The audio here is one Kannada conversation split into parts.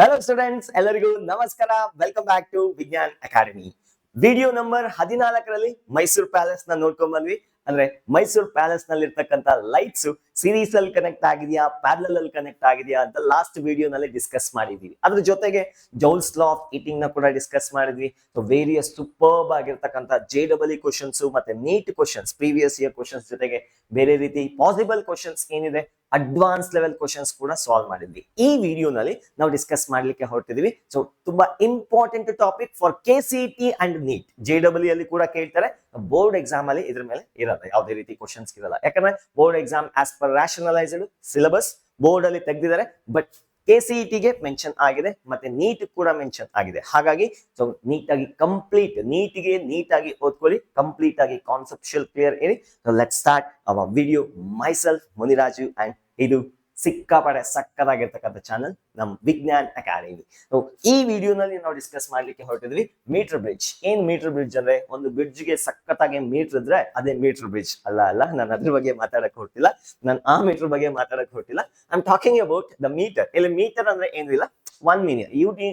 Hello students, ಎಲ್ಲರಿಗೂ ನಮಸ್ಕಾರ. Welcome back to Vignan academy. Video number 14ರಲ್ಲಿ ಮೈಸೂರು ಪ್ಯಾಲೇಸ್ ನ ನೋಡ್ಕೊಂಡ್ ಬಂದ್ವಿ. ಅಂದ್ರೆ ಮೈಸೂರು ಪ್ಯಾಲೇಸ್ ನಲ್ಲಿ ಇರ್ತಕ್ಕಂತ ಲೈಟ್ಸ್ ಸೀರೀಸ್ ಅಲ್ಲಿ ಕನೆಕ್ಟ್ ಆಗಿದೆಯಾ, ಪ್ಯಾರಲಲ್ ಅಲ್ಲಿ ಕನೆಕ್ಟ್ ಆಗಿದೆಯಾ ಅಂತ ಲಾಸ್ಟ್ ವಿಡಿಯೋನಲ್ಲಿ ಡಿಸ್ಕಸ್ ಮಾಡಿದೀವಿ. ಅದ್ರ ಜೊತೆಗೆ ಜೌಲ್ಸ್ ಲಾ ಆಫ್ ಹೀಟಿಂಗ್ ನ ಕೂಡ ಡಿಸ್ಕಸ್ ಮಾಡಿದ್ವಿ. ವೇರಿಯಸ್ ಸೂಪರ್ಬ್ ಆಗಿರ್ತಕ್ಕಂಥ JEE ಕ್ವಶನ್ಸ್ ಮತ್ತೆ NEET questions, previous year questions ಜೊತೆಗೆ ಬೇರೆ ರೀತಿ ಪಾಸಿಬಲ್ ಕ್ವಶನ್ಸ್ ಏನಿದೆ ಅಡ್ವಾನ್ಸ್ ಲೆವೆಲ್ ಕ್ವಶನ್ಸ್ ಕೂಡ ಸಾಲ್ವ್ ಮಾಡಿದ್ವಿ. ಈ ವಿಡಿಯೋನಲ್ಲಿ ನಾವು ಡಿಸ್ಕಸ್ ಮಾಡ್ಲಿಕ್ಕೆ ಹೊರಟಿದ್ವಿ. ಸೊ ತುಂಬಾ important topic for KCET and NEET. JEE ಅಲ್ಲಿ ಕೂಡ ಕೇಳ್ತಾರೆ, ಬೋರ್ಡ್ ಎಕ್ಸಾಮ್ ಅಲ್ಲಿ ಇದ್ರ ಮೇಲೆ ಇರಲ್ಲ, ಯಾವುದೇ ರೀತಿ ಕ್ವಶನ್ಸ್ ಇರಲ್ಲ. ಯಾಕಂದ್ರೆ board exam as per ರ್ಯಾಷನಲೈಸ್ಡ್ syllabus board ಅಲ್ಲಿ ತೆಗೆದಿದ್ದಾರೆ. ಬಟ್ KCET ಗೆ ಮೆನ್ಷನ್ ಆಗಿದೆ, ಮತ್ತೆ ನೀಟ್ ಕೂಡ ಮೆನ್ಷನ್ ಆಗಿದೆ. ಹಾಗಾಗಿ ಸೊ ನೀಟಾಗಿ ಕಂಪ್ಲೀಟ್ ನೀಟಾಗಿ ಓದ್ಕೊಳ್ಳಿ, ಕಂಪ್ಲೀಟ್ ಆಗಿ ಕಾನ್ಸೆಪ್ಚುಯಲ್ ಕ್ಲಿಯರ್ ಇರಿ. Let's start hour video. My self Muniraju and ಇದು ಸಿಕ್ಕಾಪಡೆ ಸಕ್ಕದಾಗಿರ್ತಕ್ಕಂಥ ಚಾನಲ್ ನಮ್ ವಿಜ್ಞಾನ್ ಅಕಾಡೆಮಿ. ಈ ವಿಡಿಯೋನಲ್ಲಿ ನಾವು ಡಿಸ್ಕಸ್ ಮಾಡ್ಲಿಕ್ಕೆ ಹೊರಟಿದ್ವಿ ಮೀಟರ್ ಬ್ರಿಡ್ಜ್. ಏನ್ ಮೀಟರ್ ಬ್ರಿಡ್ಜ್ ಅಂದ್ರೆ, ಒಂದು ಬ್ರಿಡ್ಜ್ ಗೆ ಸಕ್ಕತ್ತಾಗಿ ಮೀಟರ್ ಇದ್ರೆ ಅದೇ ಮೀಟರ್ ಬ್ರಿಡ್ಜ್. ಅಲ್ಲ ನಾನು ಅದ್ರ ಬಗ್ಗೆ ಮಾತಾಡಕ್ ಹೊರಟಿಲ್ಲ, ನಾನು ಆ ಮೀಟರ್ ಬಗ್ಗೆ ಮಾತಾಡಕ್ ಹೊರಟಿಲ್ಲ. I am talking about the metre. ಇಲ್ಲಿ ಮೀಟರ್ ಅಂದ್ರೆ ಏನು ಇಲ್ಲ, 1 metre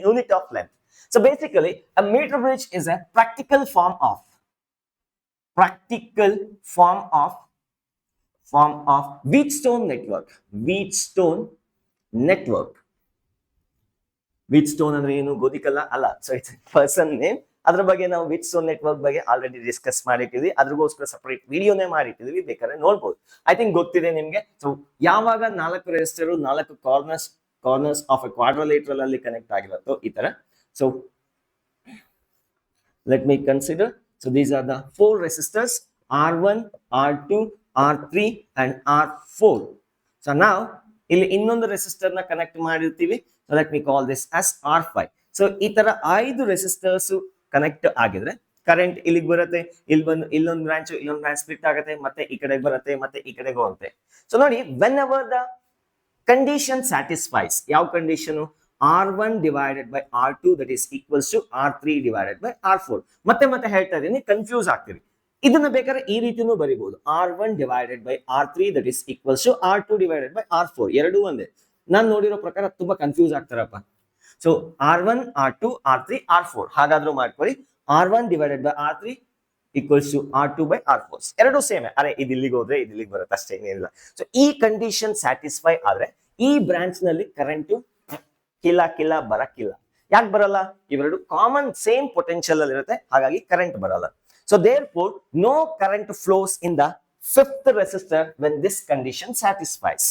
unit of length. So basically a meter bridge is a practical form of Wheatstone network. Wheatstone ಅಂದ್ರೆ ಏನು, ಗೋಧಿಕಲ್ಲ ಅಲ್ಲ. So it's person name. ಅದ್ರ ಬಗ್ಗೆ ನಾವು Wheatstone ನೆಟ್ವರ್ಕ್ ಬಗ್ಗೆ ಆಲ್ರೆಡಿ ಡಿಸ್ಕಸ್ ಮಾಡಿಟ್ಟಿದ್ವಿ. ಅದ್ರಗೋಸ್ಕರ ಸಪರೇಟ್ ವಿಡಿಯೋನೇ ಮಾಡಿಟ್ಟಿದ್ವಿ, ಬೇಕಾದ್ರೆ ನೋಡ್ಬೋದು. ಐ ಥಿಂಕ್ ಗೊತ್ತಿದೆ ನಿಮ್ಗೆ. ಸೊ ಯಾವಾಗ 4 ರೆಸಿಸ್ಟರ್ 4 ಕಾರ್ನರ್ಸ್ ಆಫ್ ಎ ಕ್ವಾಡ್ರಿಲೇಟರಲ್ ಅಲ್ಲಿ ಕನೆಕ್ಟ್ ಆಗಿರುತ್ತೋ ಈ ತರ. So let me consider. So these are the 4 resistors, R1, R2, R3 and R4. So now ಇಲ್ಲಿ ಇನ್ನೊಂದು ರೆಸಿಸ್ಟರ್ ನ ಕನೆಕ್ಟ್ ಮಾಡಿರ್ತೀವಿ. So let me call this as R5. So ಈ ತರ 5 ರೆಸಿಸ್ಟರ್ಸ್ ಕನೆಕ್ಟ್ ಆಗಿದ್ರೆ ಕರೆಂಟ್ ಇಲ್ಲಿಗೆ ಬರುತ್ತೆ, ಇಲ್ಲಿ ಬಂದು ಇಲ್ಲೊಂದು ಬ್ರಾಂಚ್ ಸ್ಪ್ಲಿಟ್ ಆಗುತ್ತೆ, ಮತ್ತೆ ಈ ಕಡೆಗೆ ಬರುತ್ತೆ, ಮತ್ತೆ ಈ ಕಡೆಗೆ ಹೋಗುತ್ತೆ. ಸೊ ನೋಡಿ, when ever the condition satisfies, ಯಾವ condition, R1 divided by R2 that is equals to R3 divided by R4. ಮತ್ತೆ ಹೇಳ್ತಾ ಇದೀನಿ, ಕನ್ಫ್ಯೂಸ್ ಆಗ್ತೀರಿ. ಇದನ್ನ ಬೇಕಾದ್ರೆ ಈ ರೀತಿನೂ ಬರೀಬಹುದು, R1 divided by R3 that is equals to R2 divided by R4. ಎರಡೂ ಒಂದೇ. ನಾನು ನೋಡಿರೋ ಪ್ರಕಾರ ತುಂಬಾ confuse ಆಗ್ತಾರಪ್ಪ. So R1, R2, R3, R4 ಹಾಗಾದ್ರೂ ಮಾಡ್ಕೊಳ್ಳಿ. R1 divided by R3 equals to R2 by R4. ಎರಡೂ ಸೇಮ್. ಅರೆ ಇದು ಇಲ್ಲಿಗೆ ಹೋದ್ರೆ ಇದು ಇಲ್ಲಿಗೆ ಬರುತ್ತೆ, ಅಷ್ಟೇ, ಏನಿಲ್ಲ. ಸೊ ಈ ಕಂಡೀಷನ್ ಸ್ಯಾಟಿಸ್ಫೈ ಆದ್ರೆ ಈ ಬ್ರಾಂಚ್ ನಲ್ಲಿ ಕರೆಂಟ್ ಕಿಲ್ಲ ಬರಕ್ಕಿಲ್ಲ. ಯಾಕೆ ಬರಲ್ಲ? ಇವೆರಡು ಕಾಮನ್ ಸೇಮ್ ಪೊಟೆನ್ಶಿಯಲ್ ಅಲ್ಲಿ ಇರುತ್ತೆ, ಹಾಗಾಗಿ ಕರೆಂಟ್ ಬರಲ್ಲ. So therefore no current flows in the 5th resistor when this condition satisfies.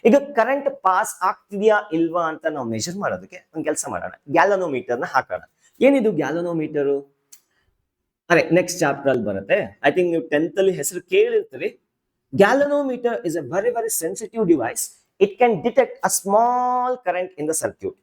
ಈಗ ಕರೆಂಟ್ ಪಾಸ್ ಆಗ್ತಿದ್ಯಾ ಇಲ್ವಾ ಅಂತ ನಾವು ಮೆಜರ್ ಮಾಡೋದಕ್ಕೆ ಒಂದು ಕೆಲಸ ಮಾಡೋಣ, ಗ್ಯಾಲನೋಮೀಟರ್ ನ ಹಾಕೋಣ. ಏನಿದು ಗ್ಯಾಲನೋಮೀಟರ್? ಅರೆ ನೆಕ್ಸ್ಟ್ ಚಾಪ್ಟರ್ ಅಲ್ಲಿ ಬರುತ್ತೆ. ಐ ಥಿಂಕ್ ನೀವು 10th ಅಲ್ಲಿ ಹೆಸರು ಕೇಳಿರ್ತೀರಿ. Galvanometer is a very very sensitive device. It can detect a small current in the circuit.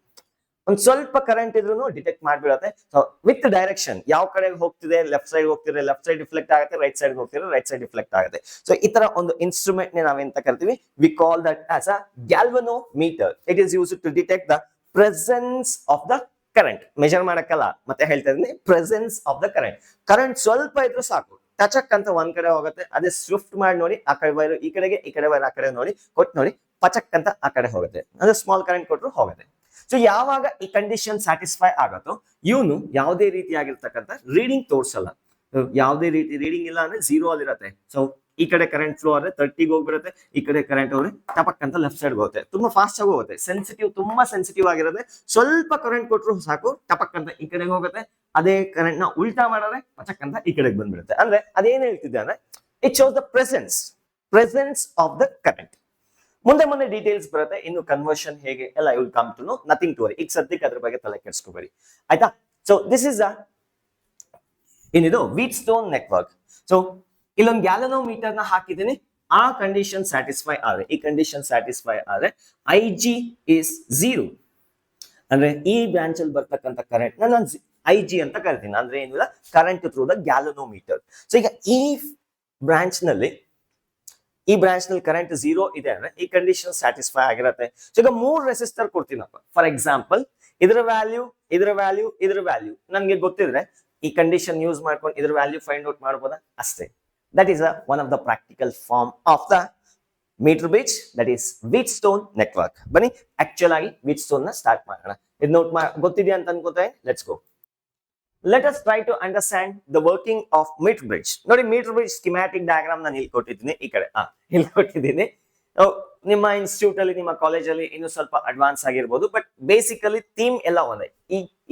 ಒಂದ್ ಸ್ವಲ್ಪ ಕರೆಂಟ್ ಇದ್ರೂ ಡಿಟೆಕ್ಟ್ ಮಾಡ್ಬಿಡುತ್ತೆ. ಸೊ ವಿತ್ ಡೈರೆಕ್ಷನ್, ಯಾವ ಕಡೆ ಹೋಗ್ತಿದೆ, ಲೆಫ್ಟ್ ಸೈಡ್ ಹೋಗ್ತಿದ್ರೆ ಲೆಫ್ಟ್ ಸೈಡ್ ಡಿಫ್ಲೆಕ್ಟ್ ಆಗುತ್ತೆ, ರೈಟ್ ಸೈಡ್ ಹೋಗ್ತಿದ್ರೆ ರೈಟ್ ಸೈಡ್ ಡಿಫ್ಲೆಕ್ಟ್ ಆಗುತ್ತೆ. ಸೊ ಈ ತರ ಒಂದು ಇನ್ಸ್ಟ್ರೂಮೆಂಟ್ ನಾವೆಂತ ಕರಿತೀವಿ, we call that as a galvanometer. It is used to detect the presence of the current. Measure ಮಾಡಕ್ಕಲ್ಲ, ಮತ್ತೆ ಹೇಳ್ತಾ ಇದೀನಿ, presence of the current. Current ಸ್ವಲ್ಪ ಇದ್ರೂ ಸಾಕು, ಟಚಕ್ ಅಂತ ಒಂದ್ ಕಡೆ ಹೋಗುತ್ತೆ. ಅದೇ ಸ್ವಿಫ್ಟ್ ಮಾಡಿ ನೋಡಿ, ಆ ಕಡೆ ವೈರ್ ಈ ಕಡೆಗೆ, ಈ ಕಡೆ ವೈರ್ ಆ ಕಡೆ ನೋಡಿ, ಕೊಟ್ಟು ನೋಡಿ, ಪಚಕ್ ಅಂತ ಆ ಕಡೆ ಹೋಗುತ್ತೆ. ಅಂದ್ರೆ ಸ್ಮಾಲ್ ಕರೆಂಟ್ ಕೊಟ್ಟರು ಹೋಗುತ್ತೆ. ಸೊ ಯಾವಾಗ ಈ ಕಂಡೀಷನ್ ಸ್ಯಾಟಿಸ್ಫೈ ಆಗತ್ತೋ ಇವನು ಯಾವುದೇ ರೀತಿಯಾಗಿರ್ತಕ್ಕಂಥ ರೀಡಿಂಗ್ ತೋರಿಸಲ್ಲ. ಯಾವುದೇ ರೀತಿ ರೀಡಿಂಗ್ ಇಲ್ಲ ಅಂದ್ರೆ 0 ಅಲ್ಲಿರುತ್ತೆ. ಸೊ ಈ ಕಡೆ ಕರೆಂಟ್ ಫ್ಲೋ ಆದ್ರೆ 30ಗೆ ಹೋಗ್ಬಿರುತ್ತೆ, ಈ ಕಡೆ ಕರೆಂಟ್ ಹೋದ್ರೆ ಟಪಕ್ ಅಂತ ಲೆಫ್ಟ್ ಸೈಡ್ ಹೋಗುತ್ತೆ. ತುಂಬಾ ಫಾಸ್ಟ್ ಆಗಿ ಹೋಗುತ್ತೆ. ತುಂಬಾ ಸೆನ್ಸಿಟಿವ್ ಆಗಿರುತ್ತೆ. ಸ್ವಲ್ಪ ಕರೆಂಟ್ ಕೊಟ್ಟರು ಸಾಕು, ಟಪಕ್ ಅಂತ ಈ ಕಡೆಗೆ ಹೋಗುತ್ತೆ. ಅದೇ ಕರೆಂಟ್ ನ ಉಲ್ಟಾ ಮಾಡಿದ್ರೆ ಪಚಕ್ ಅಂತ ಈ ಕಡೆಗೆ ಬಂದ್ಬಿಡುತ್ತೆ. ಅಂದ್ರೆ ಅದೇನ್ ಹೇಳ್ತಿದ್ದೆ ಅಂದ್ರೆ, it shows the presence of the current. ಮುಂದೆ ಡೀಟೇಲ್ಸ್ ಬರುತ್ತೆ, ಇನ್ನು ಕನ್ವರ್ಷನ್ ಹೇಗೆ ಎಲ್ಲ you will come to know, nothing to worry. ಈಗ ಸದ್ಯಕ್ಕೆ ಅದ್ರ ಬಗ್ಗೆ ತಲೆ ಕೆಡಿಸ್ಕೋಬೇಡಿ, ಆಯ್ತಾ? ಸೊ ದಿಸ್ ಇಸ್ ಏನಿದು Wheatstone ನೆಟ್ವರ್ಕ್. ಸೊ ಇಲ್ಲೊಂದು ಗ್ಯಾಲನೋಮೀಟರ್ ನ ಹಾಕಿದ್ದೀನಿ. ಆ ಕಂಡೀಷನ್ ಸ್ಯಾಟಿಸ್ಫೈ ಆದ್ರೆ, ಈ ಕಂಡೀಷನ್ ಸ್ಯಾಟಿಸ್ಫೈ ಆದ್ರೆ IG ಇಸ್ 0. ಅಂದ್ರೆ ಈ ಬ್ರಾಂಚ್ ಅಲ್ಲಿ ಬರ್ತಕ್ಕಂಥ ಕರೆಂಟ್ ನಾನು IG ಅಂತ ಕರಿತೀನಿ. ಅಂದ್ರೆ ಏನಿಲ್ಲ, current through the galvanometer. So ಈಗ ಈ ಬ್ರಾಂಚ್ ನಲ್ಲಿ ಕರೆಂಟ್ 0 ಇದೆ ಅಂದ್ರೆ ಈ ಕಂಡೀಷನ್ ಸ್ಯಾಟಿಸ್ಫೈ ಆಗಿರುತ್ತೆ. ಸೊ ಈಗ 3 ರೆಸಿಸ್ಟರ್ ಕೊಡ್ತೀನಪ್ಪ. ಫಾರ್ ಎಕ್ಸಾಂಪಲ್, ಇದರ ವ್ಯಾಲ್ಯೂ ನನ್ಗೆ ಗೊತ್ತಿದ್ರೆ ಈ ಕಂಡೀಷನ್ ಯೂಸ್ ಮಾಡ್ಕೊಂಡು ಇದ್ರ ವ್ಯಾಲ್ಯೂ ಫೈಂಡ್ ಔಟ್ ಮಾಡ್ಬೋದಾ? ಅಷ್ಟೇ. That is one of the practical form of the metre bridge, that is Wheatstone network. ಬನ್ನಿ ಆಕ್ಚುಯಲ್ ಆಗಿ Wheatstone ನ ಸ್ಟಾರ್ಟ್ ಮಾಡೋಣ. ಇದು ನೋಟ್ ಗೊತ್ತಿದೆಯಾ ಅಂತ ಅನ್ಕೋತೆ. Let's go. Let us try to understand the working of metre bridge. ನೋಡಿ, ಮೀಟರ್ ಬ್ರಿಡ್ಜ್ ಸ್ಕಿಮ್ಯಾಟಿಕ್ ಡಯಾಗ್ರಾಮ್ ನಾನು ಇಲ್ಲಿ ಕೊಟ್ಟಿದ್ದೀನಿ, ಈ ಕಡೆ ಇಲ್ಲಿ ಕೊಟ್ಟಿದ್ದೀನಿ. ನಿಮ್ಮ ಇನ್ಸ್ಟಿಟ್ಯೂಟ್ ಅಲ್ಲಿ, ನಿಮ್ಮ ಕಾಲೇಜಲ್ಲಿ ಇನ್ನು ಸ್ವಲ್ಪ ಅಡ್ವಾನ್ಸ್ ಆಗಿರ್ಬೋದು, ಬಟ್ ಬೇಸಿಕಲಿ ಥೀಮ್ ಎಲ್ಲ ಒಂದೇ.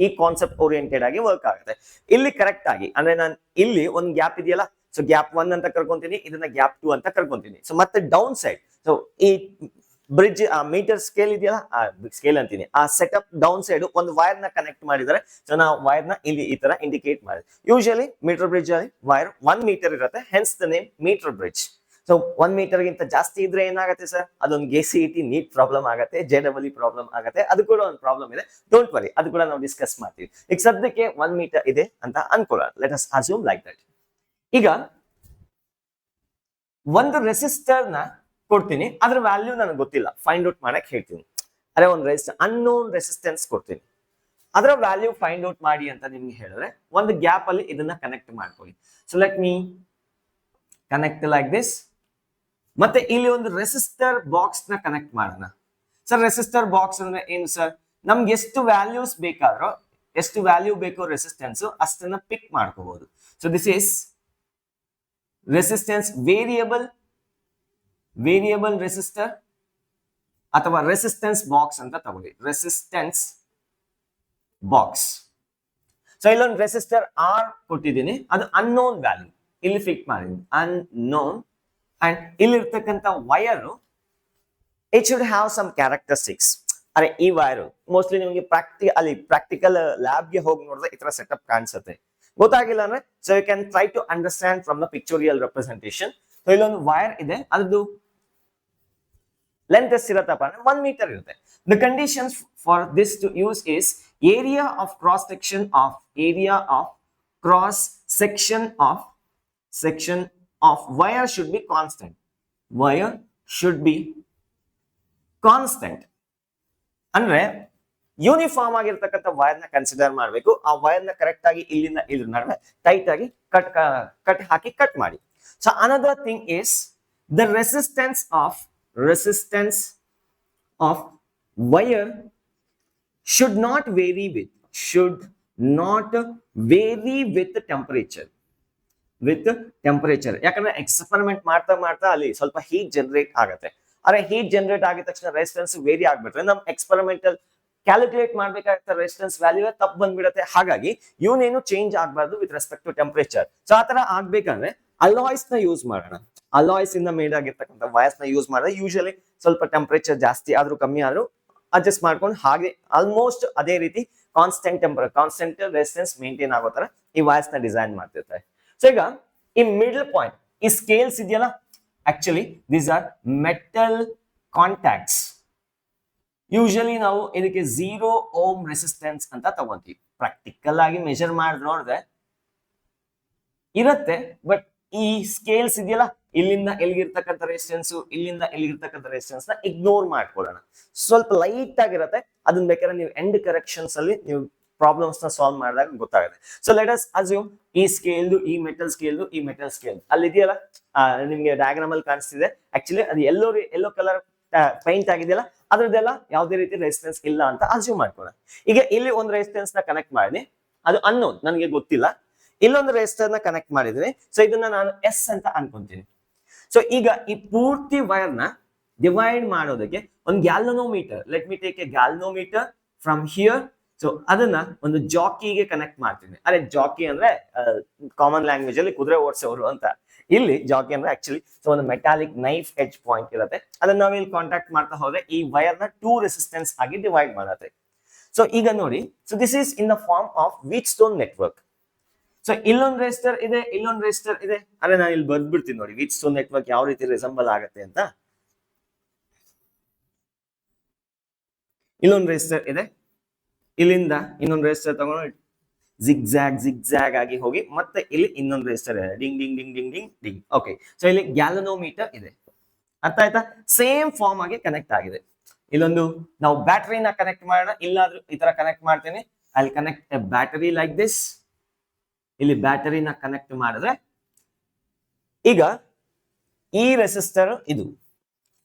ಈ ಕಾನ್ಸೆಪ್ಟ್ ಓರಿಯೆಂಟೆಡ್ ಆಗಿ ವರ್ಕ್ ಆಗುತ್ತೆ. ಇಲ್ಲಿ ಕರೆಕ್ಟ್ ಆಗಿ ಅಂದ್ರೆ ನಾನು ಇಲ್ಲಿ ಒಂದು ಗ್ಯಾಪ್ ಇದೆಯಲ್ಲ, ಸೊ ಗ್ಯಾಪ್ 1 ಅಂತ ಕರ್ಕೊಂತೀನಿ, ಇದನ್ನ ಗ್ಯಾಪ್ 2 ಅಂತ ಕರ್ಕೊಂತೀನಿ. ಸೊ ಮತ್ತೆ ಡೌನ್ ಸೈಡ್, ಸೊ ಈ ಬ್ರಿಡ್ಜ್ ಮೀಟರ್ ಸ್ಕೇಲ್ ಇದೆಯಲ್ಲ, ಸ್ಕೇಲ್ ಅಂತೀನಿ, ಆ ಸೆಟಪ್ ಡೌನ್ ಸೈಡ್ ಒಂದು ವೈರ್ ನ ಕನೆಕ್ಟ್ ಮಾಡಿದರೆ, ಸೊ ನಾವು ವೈರ್ ನ ಇಲ್ಲಿ ಈ ತರ ಇಂಡಿಕೇಟ್ ಮಾಡಿದ್ವಿ. ಯೂಶಲಿ ಮೀಟರ್ ಬ್ರಿಡ್ಜ್ ಅಲ್ಲಿ ವೈರ್ 1 ಮೀಟರ್ ಇರುತ್ತೆ, hence the name meter bridge. So 1 meter ಗಿಂತ ಜಾಸ್ತಿ ಇದ್ರೆ ಏನಾಗುತ್ತೆ ಸರ್, ಅದೊಂದು KCET ನೀಟ್ ಪ್ರಾಬ್ಲಮ್ ಆಗುತ್ತೆ, JEE ಪ್ರಾಬ್ಲಮ್ ಆಗುತ್ತೆ. ಅದು ಕೂಡ ಒಂದು ಪ್ರಾಬ್ಲಮ್ ಇದೆ, ಡೋಂಟ್ ವರಿ, ಅದು ಕೂಡ ನಾವು ಡಿಸ್ಕಸ್ ಮಾಡ್ತೀವಿ. ಈಗ ಸದ್ಯಕ್ಕೆ 1 ಮೀಟರ್ ಇದೆ ಅಂತ ಅನ್ಕೊಳ್ಳೋಣ, let us assume like that. ಈಗ ಒಂದು ರೆಸಿಸ್ಟರ್ ನ ಕೊಡ್ತೀನಿ, ಅದ್ರ ವ್ಯಾಲ್ಯೂ ನನಗೆ ಗೊತ್ತಿಲ್ಲ, ಫೈಂಡ್ ಔಟ್ ಮಾಡಕ್ ಹೇಳ್ತೀನಿ. ಅದೇ ಒಂದು ಅನ್ನೋನ್ ರೆಸಿಸ್ಟೆನ್ಸ್ ಕೊಡ್ತೀನಿ, ಅದರ ವ್ಯಾಲ್ಯೂ ಫೈಂಡ್ ಔಟ್ ಮಾಡಿ ಅಂತ ನಿಮ್ಗೆ ಹೇಳಿದ್ರೆ ಒಂದು ಗ್ಯಾಪ್ ಅಲ್ಲಿ ಇದನ್ನ ಕನೆಕ್ಟ್ ಮಾಡ್ಕೊಳ್ಳಿ. So let me connect like this. ಮತ್ತೆ ಇಲ್ಲಿ ಒಂದು ರೆಸಿಸ್ಟರ್ ಬಾಕ್ಸ್ ನ ಕನೆಕ್ಟ್ ಮಾಡೋಣ. ಸರ್ ರೆಸಿಸ್ಟರ್ ಬಾಕ್ಸ್ ಅಂದ್ರೆ ಏನು ಸರ್, ನಮ್ಗೆ ಎಷ್ಟು ವ್ಯಾಲ್ಯೂಸ್ ಬೇಕಾದ್ರೂ, ಎಷ್ಟು ವ್ಯಾಲ್ಯೂ ಬೇಕೋ ರೆಸಿಸ್ಟೆನ್ಸ್ ಅಷ್ಟನ್ನ ಪಿಕ್ ಮಾಡ್ಕೋಬಹುದು. So this is resistance variable resistor ಅಥವಾ ರೆಸಿಸ್ಟೆನ್ಸ್ ಬಾಕ್ಸ್ ಅಂತ ತಗೊಳ್ಳಿ, ರೆಸಿಸ್ಟೆನ್ಸ್ ಬಾಕ್ಸ್. ಸೊ ಇಲ್ಲೊಂದು ರೆಸಿಸ್ಟರ್ R ಕೊಟ್ಟಿದ್ದೀನಿ, ಅದು ಅನ್ನೋನ್ ವ್ಯಾಲ್ಯೂ ಇಲ್ಲಿ ಫಿಕ್ಸ್ ಮಾಡಿದ್ದೀನಿ, ಅನ್ನೋನ್. ಅಂಡ್ ಇಲ್ಲಿರ್ತಕ್ಕಂಥ wire it should have some characteristics. ಅರೆ ಈ ವೈರ್ ಮೋಸ್ಟ್ಲಿ ನಿಮಗೆ ಪ್ರಾಕ್ಟಿಕಲ್ ಲ್ಯಾಬ್ಗೆ ಹೋಗಿ ನೋಡಿದ್ರೆ ಈ ತರ ಸೆಟಪ್ ಕಾಣಿಸುತ್ತೆ. ಗೊತ್ತಾಗಿಲ್ಲ ಅಂದ್ರೆ so you can try to understand from the pictorial representation. So ಇಲ್ಲೊಂದು ವೈರ್ ಇದೆ, ಅದ್ರದ್ದು ಲೆಂತ್ ಎಷ್ಟಿರತ್ತಪ್ಪ ಅಂದ್ರೆ 1 ಮೀಟರ್ ಇರುತ್ತೆ. The conditions for this to use is area of cross section of wire should be constant. Wire should be constant. ಅಂದ್ರೆ ಯೂನಿಫಾರ್ಮ್ ಆಗಿರ್ತಕ್ಕಂಥ ವೈರ್ ನ ಕನ್ಸಿಡರ್ ಮಾಡಬೇಕು. ಆ ವೈರ್ ನ ಕರೆಕ್ಟ್ ಆಗಿ ಇಲ್ಲಿಂದ ಇದ್ರ ನಡುವೆ ಟೈಟ್ ಆಗಿ ಕಟ್ ಹಾಕಿ ಕಟ್ ಮಾಡಿ. So another thing is the resistance of wire should not vary with temperature. ಯಾಕಂದ್ರೆ ಎಕ್ಸ್ಪೆರಿಮೆಂಟ್ ಮಾಡ್ತಾ ಅಲ್ಲಿ ಸ್ವಲ್ಪ ಹೀಟ್ ಜನರೇಟ್ ಆಗುತ್ತೆ. ಅರೆ ಹೀಟ್ ಜನರೇಟ್ ಆಗಿದ ತಕ್ಷಣ ರೆಸಿಸ್ಟೆನ್ಸ್ ವೇರಿ ಆಗ್ಬಿಟ್ರೆ ನಮ್ ಎಕ್ಸ್ಪೆರಿಮೆಂಟಲ್ ಕ್ಯಾಲ್ಕುಲೇಟ್ ಮಾಡ್ಬೇಕಾಗಿರೋ ರೆಸಿಸ್ಟೆನ್ಸ್ ವ್ಯಾಲ್ಯೂ ತಪ್ಪು ಬಂದ್ಬಿಡುತ್ತೆ. ಹಾಗಾಗಿ ಇವನೇನು ಚೇಂಜ್ ಆಗಬಾರ್ದು with respect to temperature. So ಆತರ ಆಗ್ಬೇಕಂದ್ರೆ ಅಲಾಯ್ಸ್ ನ ಯೂಸ್ ಮಾಡೋಣ. ಅಲಾಯ್ಸ್ ಇಂದ ಮೇಡ್ ಆಗಿರ್ತಕ್ಕಂಥ ವೈರ್ಸ್ ನ ಯೂಸ್ ಮಾಡಿದ್ರೆ ಯೂಶಲಿ ಸ್ವಲ್ಪ ಟೆಂಪರೇಚರ್ ಜಾಸ್ತಿ ಆದ್ರೂ ಕಮ್ಮಿ ಆದ್ರೂ ಅಡ್ಜಸ್ಟ್ ಮಾಡ್ಕೊಂಡು ಹಾಗೆ ಆಲ್ಮೋಸ್ಟ್ ಅದೇ ರೀತಿ ಕಾನ್ಸ್ಟೆಂಟ್ ರೆಸಿಸ್ಟೆನ್ಸ್ ಮೇಂಟೈನ್ ಆಗೋ ತರ ಈ ವೈರ್ಸ್ ನ ಡಿಸೈನ್ ಮಾಡ್ತಿರ್ತಾರೆ. ಸೊ ಈಗ ಈ ಮಿಡಲ್ ಪಾಯಿಂಟ್, ಈ ಸ್ಕೇಲ್ಸ್ ಇದೆಯಲ್ಲ, actually these are metal contacts. Usually ನಾವು ಇದಕ್ಕೆ 0 ಓಮ್ ರೆಸಿಸ್ಟೆನ್ಸ್ ಅಂತ ತಗೊಂತೀವಿ. ಪ್ರಾಕ್ಟಿಕಲ್ ಆಗಿ ಮೆಜರ್ ಮಾಡಿ ನೋಡಿದ್ರೆ ಇರುತ್ತೆ, ಬಟ್ ಈ ಸ್ಕೇಲ್ಸ್ ಇದೆಯಲ್ಲ, ಇಲ್ಲಿಂದ ಎಲ್ಲಿಗಿರ್ತಕ್ಕಂಥ ರೆಸಿಸ್ಟೆನ್ಸ್, ಇಲ್ಲಿಂದ ಎಲ್ಲಿಗಿರ್ತಕ್ಕಂಥ ರೆಸಿಸ್ಟೆನ್ಸ್ ನ ಇಗ್ನೋರ್ ಮಾಡ್ಕೊಳ್ಳೋಣ. ಸ್ವಲ್ಪ ಲೈಟ್ ಆಗಿರುತ್ತೆ, ಅದನ್ನ ಬೇಕಾದ್ರೆ ನೀವು ಎಂಡ್ ಕರೆಕ್ಷನ್ಸ್ ಅಲ್ಲಿ ನೀವು ಪ್ರಾಬ್ಲಮ್ಸ್ ನ ಸಾಲ್ವ್ ಮಾಡಿದಾಗ ಗೊತ್ತಾಗುತ್ತೆ. ಸೊ ಲೆಟ್ ಅಸ್ ಅಸ್ಯೂಮ್ ಈ ಸ್ಕೇಲ್, ಈ ಮೆಟಲ್ ಸ್ಕೇಲ್ ಅಲ್ಲಿ ಇದೆಯಲ್ಲ, ನಿಮ್ಗೆ ಡಯಾಗ್ರಾಮ್ ಅಲ್ಲಿ ಕಾಣಿಸ್ತಿದೆ. ಆಕ್ಚುಲಿ ಅದು ಎಲ್ಲೋ ಕಲರ್ ಪೈಂಟ್ ಆಗಿದೆಯಲ್ಲ, ಅದ್ರದ್ದೆಲ್ಲ ಯಾವುದೇ ರೀತಿ ರೆಸಿಸ್ಟೆನ್ಸ್ ಇಲ್ಲ ಅಂತ ಅಸ್ಯೂಮ್ ಮಾಡ್ಕೊಳ್ಳೋಣ. ಈಗ ಇಲ್ಲಿ ಒಂದು ರೆಸಿಸ್ಟೆನ್ಸ್ ನ ಕನೆಕ್ಟ್ ಮಾಡಿದೆ, ಅದು ಅನ್ನೋನ್, ನನಗೆ ಗೊತ್ತಿಲ್ಲ. ಇಲ್ಲೊಂದು ರೆಸಿಸ್ಟರ್ ನ ಕನೆಕ್ಟ್ ಮಾಡಿದ್ದೀನಿ, ಸೊ ಇದನ್ನ ನಾನು S ಅಂತ ಅನ್ಕೊಂತೀನಿ. ಸೊ ಈಗ ಈ ಪೂರ್ತಿ ವೈರ್ ನ ಡಿವೈಡ್ ಮಾಡೋದಕ್ಕೆ ಒಂದು galvanometer, let me take A galvanometer from here. So ಅದನ್ನ ಒಂದು ಜಾಕಿಗೆ ಕನೆಕ್ಟ್ ಮಾಡ್ತೀನಿ. ಅರೆ ಜಾಕಿ ಅಂದ್ರೆ ಕಾಮನ್ ಲ್ಯಾಂಗ್ವೇಜ್ ಅಲ್ಲಿ ಕುದುರೆ ಓಡಿಸೋರು ಅಂತ. ಇಲ್ಲಿ ಜಾಕಿ ಅಂದ್ರೆ ಆಕ್ಚುಲಿ ಸೊ ಒಂದು ಮೆಟಾಲಿಕ್ ನೈಫ್ ಎಡ್ಜ್ ಪಾಯಿಂಟ್ ಇರುತ್ತೆ, ಅದನ್ನ ನಾವು ಇಲ್ಲಿ ಕಾಂಟ್ಯಾಕ್ಟ್ ಮಾಡ್ತಾ ಹೋದ್ರೆ ಈ ವೈರ್ ನ 2 ರೆಸಿಸ್ಟೆನ್ಸ್ ಆಗಿ ಡಿವೈಡ್ ಮಾಡುತ್ತೆ. ಸೊ ಈಗ ನೋಡಿ, so this is in the form of Wheatstone network. So ಇಲ್ಲೊಂದು ರೆಸಿಸ್ಟರ್ ಇದೆ, ಇಲ್ಲೊಂದು ರೆಸಿಸ್ಟರ್ ಇದೆ. ಅರೆ ನಾನು ಇಲ್ಲಿ ಬರ್ದ್ಬಿಡ್ತೀನಿ ನೋಡಿ ವೀಟ್ಸ್ಟೋನ್ ನೆಟ್ವರ್ಕ್ ಯಾವ ರೀತಿ ರಿಸೆಂಬಲ್ ಆಗುತ್ತೆ ಅಂತ. ಇಲ್ಲೊಂದು ರೆಸಿಸ್ಟರ್ ಇದೆ, ಇಲ್ಲಿಂದ ಇನ್ನೊಂದು ರೆಸಿಸ್ಟರ್ ತಗೊಂಡು ಜಿಗ್ಜಾಗ್ ಆಗಿ ಹೋಗಿ ಮತ್ತೆ ಇಲ್ಲಿ ಇನ್ನೊಂದು ರೆಸಿಸ್ಟರ್ ಇದೆ, ding ding ding ding ding ding. Okay, so ಇಲ್ಲಿ ಗ್ಯಾಲನೋಮೀಟರ್ ಇದೆ, ಅರ್ಥ ಆಯ್ತಾ? ಸೇಮ್ ಫಾರ್ಮ್ ಆಗಿ ಕನೆಕ್ಟ್ ಆಗಿದೆ. ಇಲ್ಲೊಂದು ನಾವು ಬ್ಯಾಟರಿನ ಕನೆಕ್ಟ್ ಮಾಡೋಣ, ಇಲ್ಲಾದ್ರೂ ಈ ತರ ಕನೆಕ್ಟ್ ಮಾಡ್ತೇನೆ. ಅಲ್ಲಿ connect A battery like this. ಇಲ್ಲಿ ಬ್ಯಾಟರಿನ ಕನೆಕ್ಟ್ ಮಾಡಿದ್ರೆ ಈಗ ಈ ರೆಸಿಸ್ಟರ್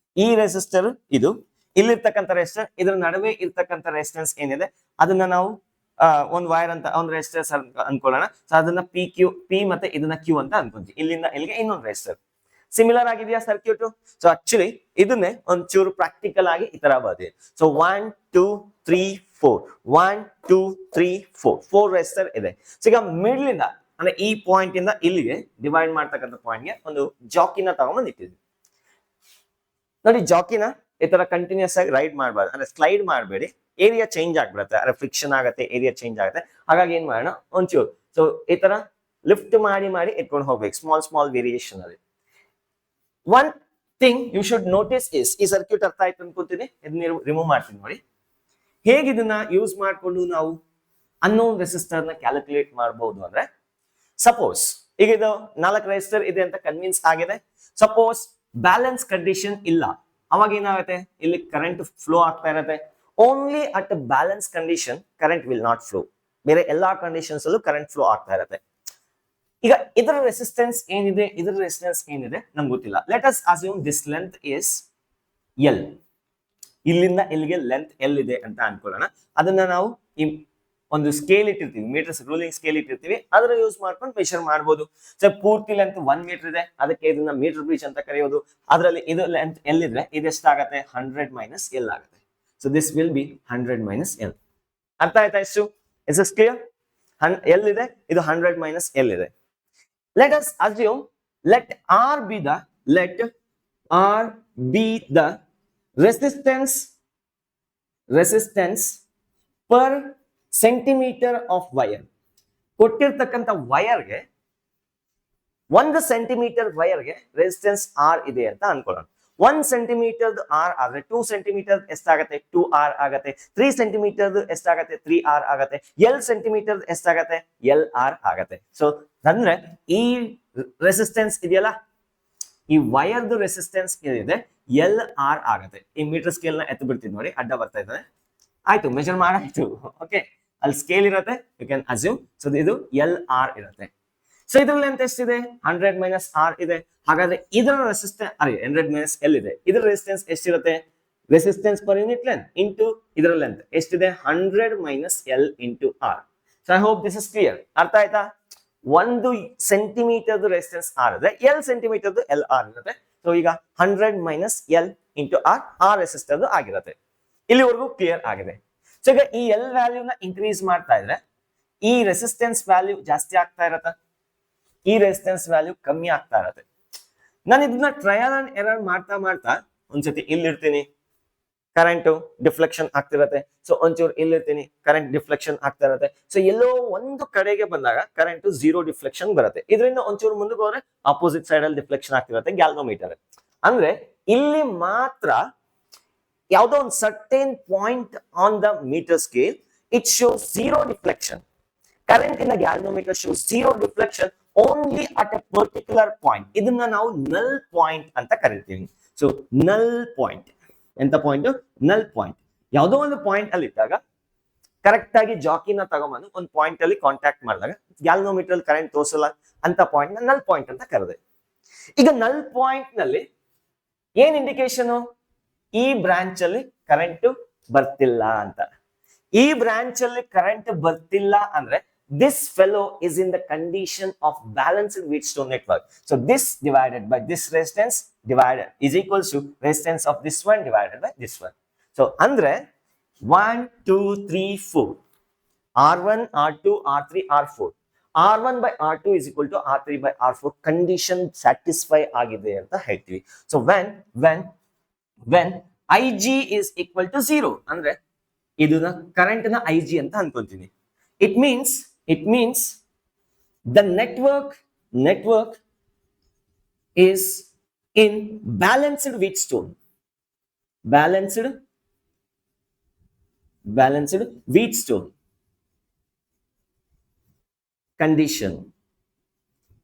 ಇದು, ಇಲ್ಲಿರ್ತಕ್ಕಂಥ ರೆಸಿಸ್ಟರ್ ಇದ್ರ ನಡುವೆ ಇರ್ತಕ್ಕಂಥ ರೆಸಿಸ್ಟೆನ್ಸ್ ಏನಿದೆ ಅದನ್ನ ನಾವು ಒಂದ್ ವೈರ್ ಅಂತ ಒಂದು ರೆಸಿಸ್ಟೆನ್ಸ್ ಅನ್ಕೊಳ್ಳೋಣ. ಸೊ ಅದನ್ನ ಪಿ ಮತ್ತೆ ಇದನ್ನ ಕ್ಯೂ ಅಂತ ಅನ್ಕೊಂತೀವಿ. ಇಲ್ಲಿಂದ ಇಲ್ಲಿಗೆ ಇನ್ನೊಂದು ರೆಸಿಸ್ಟರ್. ಸಿಮಿಲರ್ ಆಗಿದೆಯಾ ಸರ್ಕ್ಯೂಟ್? ಸೊ ಆಕ್ಚುಲಿ ಇದನ್ನೇ ಒಂಚೂರು ಪ್ರಾಕ್ಟಿಕಲ್ ಆಗಿ ಈ ತರ ಬರ್ದಿದೆ. ಸೊ 1 2 3 4 1 2 3 4 ರೆಸಿಸ್ಟರ್ ಇದೆ. ಸೊ ಈಗ ಮಿಡ್ಲ್ ಇಂದ ಅಂದ್ರೆ ಈ ಪಾಯಿಂಟ್ ಇಂದ ಇಲ್ಲಿಗೆ ಡಿವೈಡ್ ಮಾಡ್ತಕ್ಕಂಥ ಪಾಯಿಂಟ್ ಗೆ ಒಂದು ಜಾಕಿನ ತಗೊಂಡ್ಬಂದು ಇಟ್ಟಿದ್ವಿ ನೋಡಿ. ಜಾಕಿನ ಈ ತರ ಕಂಟಿನ್ಯೂಸ್ ಆಗಿ ರೈಡ್ ಮಾಡಬಾರ್ದು, ಅಂದ್ರೆ ಸ್ಲೈಡ್ ಮಾಡಬೇಡಿ. ಏರಿಯಾ ಚೇಂಜ್ ಆಗ್ಬಿಡುತ್ತೆ, ಅಂದ್ರೆ ಫ್ರಿಕ್ಷನ್ ಆಗುತ್ತೆ, ಏರಿಯಾ ಚೇಂಜ್ ಆಗುತ್ತೆ. ಹಾಗಾಗಿ ಏನ್ ಮಾಡೋಣ, ಒಂಚೂರು ಸೊ ಈ ತರ ಲಿಫ್ಟ್ ಮಾಡಿ ಮಾಡಿ ಇಟ್ಕೊಂಡು ಹೋಗ್ಬೇಕು, ಸ್ಮಾಲ್ ವೇರಿಯೇಷನ್ ಅಲ್ಲಿ. One thing you should notice is, ಈ ಸರ್ಕ್ಯೂಟ್ ಅರ್ಥ ಆಯ್ತು ಅನ್ಕೋತೀನಿ, ಇದನ್ನ ರಿಮೂವ್ ಮಾಡ್ತೀನಿ ನೋಡಿ. ಹೇಗೆ ಇದನ್ನ ಯೂಸ್ ಮಾಡ್ಕೊಂಡು ನಾವು ಅನ್ನೋನ್ ರೆಸಿಸ್ಟರ್ ನ ಕ್ಯಾಲ್ಕುಲೇಟ್ ಮಾಡಬಹುದು ಅಂದ್ರೆ, ಸಪೋಸ್ ಈಗ ಇದು 4 ರೆಸಿಸ್ಟರ್ ಇದೆ ಅಂತ ಕನ್ವಿನ್ಸ್ ಆಗಿದೆ. ಸಪೋಸ್ ಬ್ಯಾಲೆನ್ಸ್ ಕಂಡೀಷನ್ ಇಲ್ಲ, ಅವಾಗ ಏನಾಗುತ್ತೆ, ಇಲ್ಲಿ ಕರೆಂಟ್ ಫ್ಲೋ ಆಗ್ತಾ ಇರುತ್ತೆ. Only at balance condition current will not flow. ಬೇರೆ ಎಲ್ಲಾ ಕಂಡೀಷನ್ಸ್ ಅಲ್ಲೂ ಕರೆಂಟ್ ಫ್ಲೋ ಆಗ್ತಾ ಇರುತ್ತೆ. ಈಗ ಇದರ ರೆಸಿಸ್ಟೆನ್ಸ್ ಏನಿದೆ, ಇದರ ರೆಸಿಸ್ಟೆನ್ಸ್ ಏನಿದೆ ನಮ್ಗೆ ಗೊತ್ತಿಲ್ಲ. Let us assume this length is L. ಇಲ್ಲಿಂದ ಇಲ್ಲಿಗೆ ಲೆಂತ್ ಎಲ್ ಇದೆ ಅಂತ ಅನ್ಕೊಳ್ಳೋಣ. ಅದನ್ನ ನಾವು ಈ ಒಂದು ಸ್ಕೇಲ್ ಇಟ್ಟಿರ್ತೀವಿ, ಮೀಟರ್ಸ್ ರೂಲಿಂಗ್ ಸ್ಕೇಲ್ ಇಟ್ಟಿರ್ತೀವಿ, ಅದರ ಯೂಸ್ ಮಾಡ್ಕೊಂಡು ಮೆಷರ್ ಮಾಡಬಹುದು. ಸೊ ಪೂರ್ತಿ ಲೆಂತ್ 1 ಮೀಟರ್ ಇದೆ, ಅದಕ್ಕೆ ಇದನ್ನ ಮೀಟರ್ ಬ್ರಿಡ್ಜ್ ಅಂತ ಕರೆಯೋದು. ಅದರಲ್ಲಿ ಇದು ಲೆಂತ್ ಎಲ್ ಇದ್ರೆ ಇದೆಷ್ಟಾಗತ್ತೆ, 100 ಮೈನಸ್ ಎಲ್ ಆಗುತ್ತೆ. So this will be 100 minus L. ಅರ್ಥ ಆಯ್ತಾ? ಇಷ್ಟು ಇಸ್ ಇಸ್ ಕ್ಲಿಯರ್? ಎಲ್ ಇದೆ, ಇದು 100 ಮೈನಸ್ ಎಲ್ ಇದೆ. Let us assume let R be the resistance per centimeter of wire. ಕೊಟ್ಟಿರ್ತಕ್ಕಂಥ ವೈರ್ಗೆ 1 ಸೆಂಟಿಮೀಟರ್ ವೈರ್ಗೆ ರೆಸಿಸ್ಟೆನ್ಸ್ R ಇದೆ ಅಂತ ಅನ್ಕೊಳ್ಳೋಣ. 1 ಸೆಂಟಿಮೀಟರ್ R ಆದ್ರೆ 2 ಸೆಂಟಿಮೀಟರ್ ಎಷ್ಟಾಗತ್ತೆ, 2R ಆಗತ್ತೆ. 3 ಸೆಂಟಿಮೀಟರ್ ಎಷ್ಟಾಗತ್ತೆ, 3R ಆಗತ್ತೆ. L ಸೆಂಟಿಮೀಟರ್ ಎಷ್ಟಾಗತ್ತೆ, LR ಆಗತ್ತೆ. ಸೊ ಅಂದ್ರೆ ಈ ರೆಸಿಸ್ಟೆನ್ಸ್ ಇದೆಯಲ್ಲ, ಈ ವೈರ್ದು ರೆಸಿಸ್ಟೆನ್ಸ್ ಏನಿದೆ LR ಆಗತ್ತೆ. ಈ ಮೀಟರ್ ಸ್ಕೇಲ್ ನ ಎತ್ತು ಬಿಡ್ತೀನಿ ನೋಡಿ, ಅಡ್ಡ ಬರ್ತಾ ಇದ್ದಾರೆ. ಆಯ್ತು, ಮೆಜರ್ ಮಾಡಾಯ್ತು. ಓಕೆ, ಅಲ್ಲಿ ಸ್ಕೇಲ್ ಇರುತ್ತೆ, ಯು ಕ್ಯಾನ್ ಅಸ್ಯೂಮ್. ಸೊ ಇದು LR ಇರುತ್ತೆ. ಸೊ ಇದ್ರ ಲೆಂತ್ ಎಷ್ಟಿದೆ, 100 ಮೈನಸ್ ಆರ್ ಇದೆ. ಹಾಗಾದ್ರೆ ಇದರ ರೆಸಿಸ್ಟೆನ್ಸ್ 100 ಮೈನಸ್ ಎಲ್ ಇದೆ. ಇದರ ರೆಸಿಸ್ಟೆನ್ಸ್ ಎಷ್ಟಿರುತ್ತೆ, resistance per unit length into ಇದರ ಲೆಂತ್ ಎಷ್ಟಿದೆ, 100 minus L into R. So I hope this is clear. ಅರ್ಥ ಆಯ್ತಾ? 1 ಸೆಂಟಿಮೀಟರ್ ರೆಸಿಸ್ಟೆನ್ಸ್ ಆರ್ ಇದೆ, L ಸೆಂಟಿಮೀಟರ್ ಎಲ್ ಆರ್ ಇರುತ್ತೆ. ಸೊ ಈಗ 100 minus L into R resistor ಆಗಿರುತ್ತೆ. ಇಲ್ಲಿವರೆಗೂ ಕ್ಲಿಯರ್ ಆಗಿದೆ. ಸೊ ಈಗ ಈ ಎಲ್ ವ್ಯಾಲ್ಯೂನ ಇನ್ಕ್ರೀಸ್ ಮಾಡ್ತಾ ಇದ್ರೆ ಈ ರೆಸಿಸ್ಟೆನ್ಸ್ ವ್ಯಾಲ್ಯೂ ಜಾಸ್ತಿ ಆಗ್ತಾ ಇರತ್ತ, ಈ ರೆಸಿಸ್ಟೆನ್ಸ್ ವ್ಯಾಲ್ಯೂ ಕಮ್ಮಿ ಆಗ್ತಾ ಇರತ್ತೆ. ನಾನು ಇದನ್ನ ಟ್ರಯಲ್ ಅಂಡ್ ಎರರ್ ಮಾಡ್ತಾ ಮಾಡ್ತಾ ಒಂದ್ಸತಿ ಇಲ್ಲಿರ್ತೀನಿ, ಕರೆಂಟ್ ಡಿಫ್ಲೆಕ್ಷನ್ ಆಗ್ತಿರತ್ತೆ. ಸೊ ಒಂಚೂರು ಇಲ್ಲಿರ್ತೀನಿ, ಕರೆಂಟ್ ಡಿಫ್ಲೆಕ್ಷನ್ ಆಗ್ತಾ ಇರತ್ತೆ. ಸೊ ಎಲ್ಲೋ ಒಂದು ಕಡೆಗೆ ಬಂದಾಗ ಕರೆಂಟ್ 0 ಡಿಫ್ಲೆಕ್ಷನ್ ಬರುತ್ತೆ. ಇದರಿಂದ ಒಂಚೂರು ಮುಂದಕ್ಕೆ ಹೋದ್ರೆ ಆಪೋಸಿಟ್ ಸೈಡ್ ಅಲ್ಲಿ ಡಿಫ್ಲೆಕ್ಷನ್ ಆಗ್ತಿರತ್ತೆ, ಗ್ಯಾಲ್ವೋಮೀಟರ್. ಅಂದ್ರೆ ಇಲ್ಲಿ ಮಾತ್ರ ಯಾವುದೋ ಒಂದು certain point on the metre scale it shows 0 deflection. Current in the galvanometer shows 0 deflection only at a particular point. ಇದನ್ನ ನಾವು ನಲ್ ಪಾಯಿಂಟ್ ಅಂತ ಕರಿತೀವಿ. ಸೊ ನಲ್ ಪಾಯಿಂಟ್ ಎಂತ ಪಾಯಿಂಟ್, ನಲ್ ಪಾಯಿಂಟ್. ಯಾವುದೋ ಒಂದು ಪಾಯಿಂಟ್ ಅಲ್ಲಿ ಇದ್ದಾಗ ಕರೆಕ್ಟ್ ಆಗಿ ಜಾಕಿನ ತಗೊಂಬಂದು ಒಂದು ಪಾಯಿಂಟ್ ಅಲ್ಲಿ ಕಾಂಟ್ಯಾಕ್ಟ್ ಮಾಡಿದಾಗ ಗ್ಯಾಲ್ವೋಮೀಟರ್ ಕರೆಂಟ್ ತೋರಿಸಲ್ಲ ಅಂತ ಪಾಯಿಂಟ್ ನಲ್ ಪಾಯಿಂಟ್ ಅಂತ ಕರೆದೆ. ಈಗ ನಲ್ ಪಾಯಿಂಟ್ ನಲ್ಲಿ ಏನ್ ಇಂಡಿಕೇಶನ್, ಈ ಬ್ರಾಂಚ್ ಅಲ್ಲಿ ಕರೆಂಟ್ ಬರ್ತಿಲ್ಲ ಅಂತ. ಈ ಬ್ರಾಂಚ್ ಅಲ್ಲಿ ಕರೆಂಟ್ ಬರ್ತಿಲ್ಲ ಅಂದ್ರೆ this fellow is in the condition of balanced Wheatstone network. So this divided by this resistance divided is equals to resistance of this one divided by this one. So andre 1 2 3 4 R1 R2 R3 R4 R1 by R2 is equal to R3 by R4 condition satisfy agide anta ಹೇಳ್ತೀವಿ. So when IG is equal to 0 ಅಂದ್ರೆ ಇದನ್ನ ಕರೆಂಟ್ ನ IG ಅಂತ ಅನ್ಕೊಂತೀನಿ. It means the network is in balanced Wheatstone condition.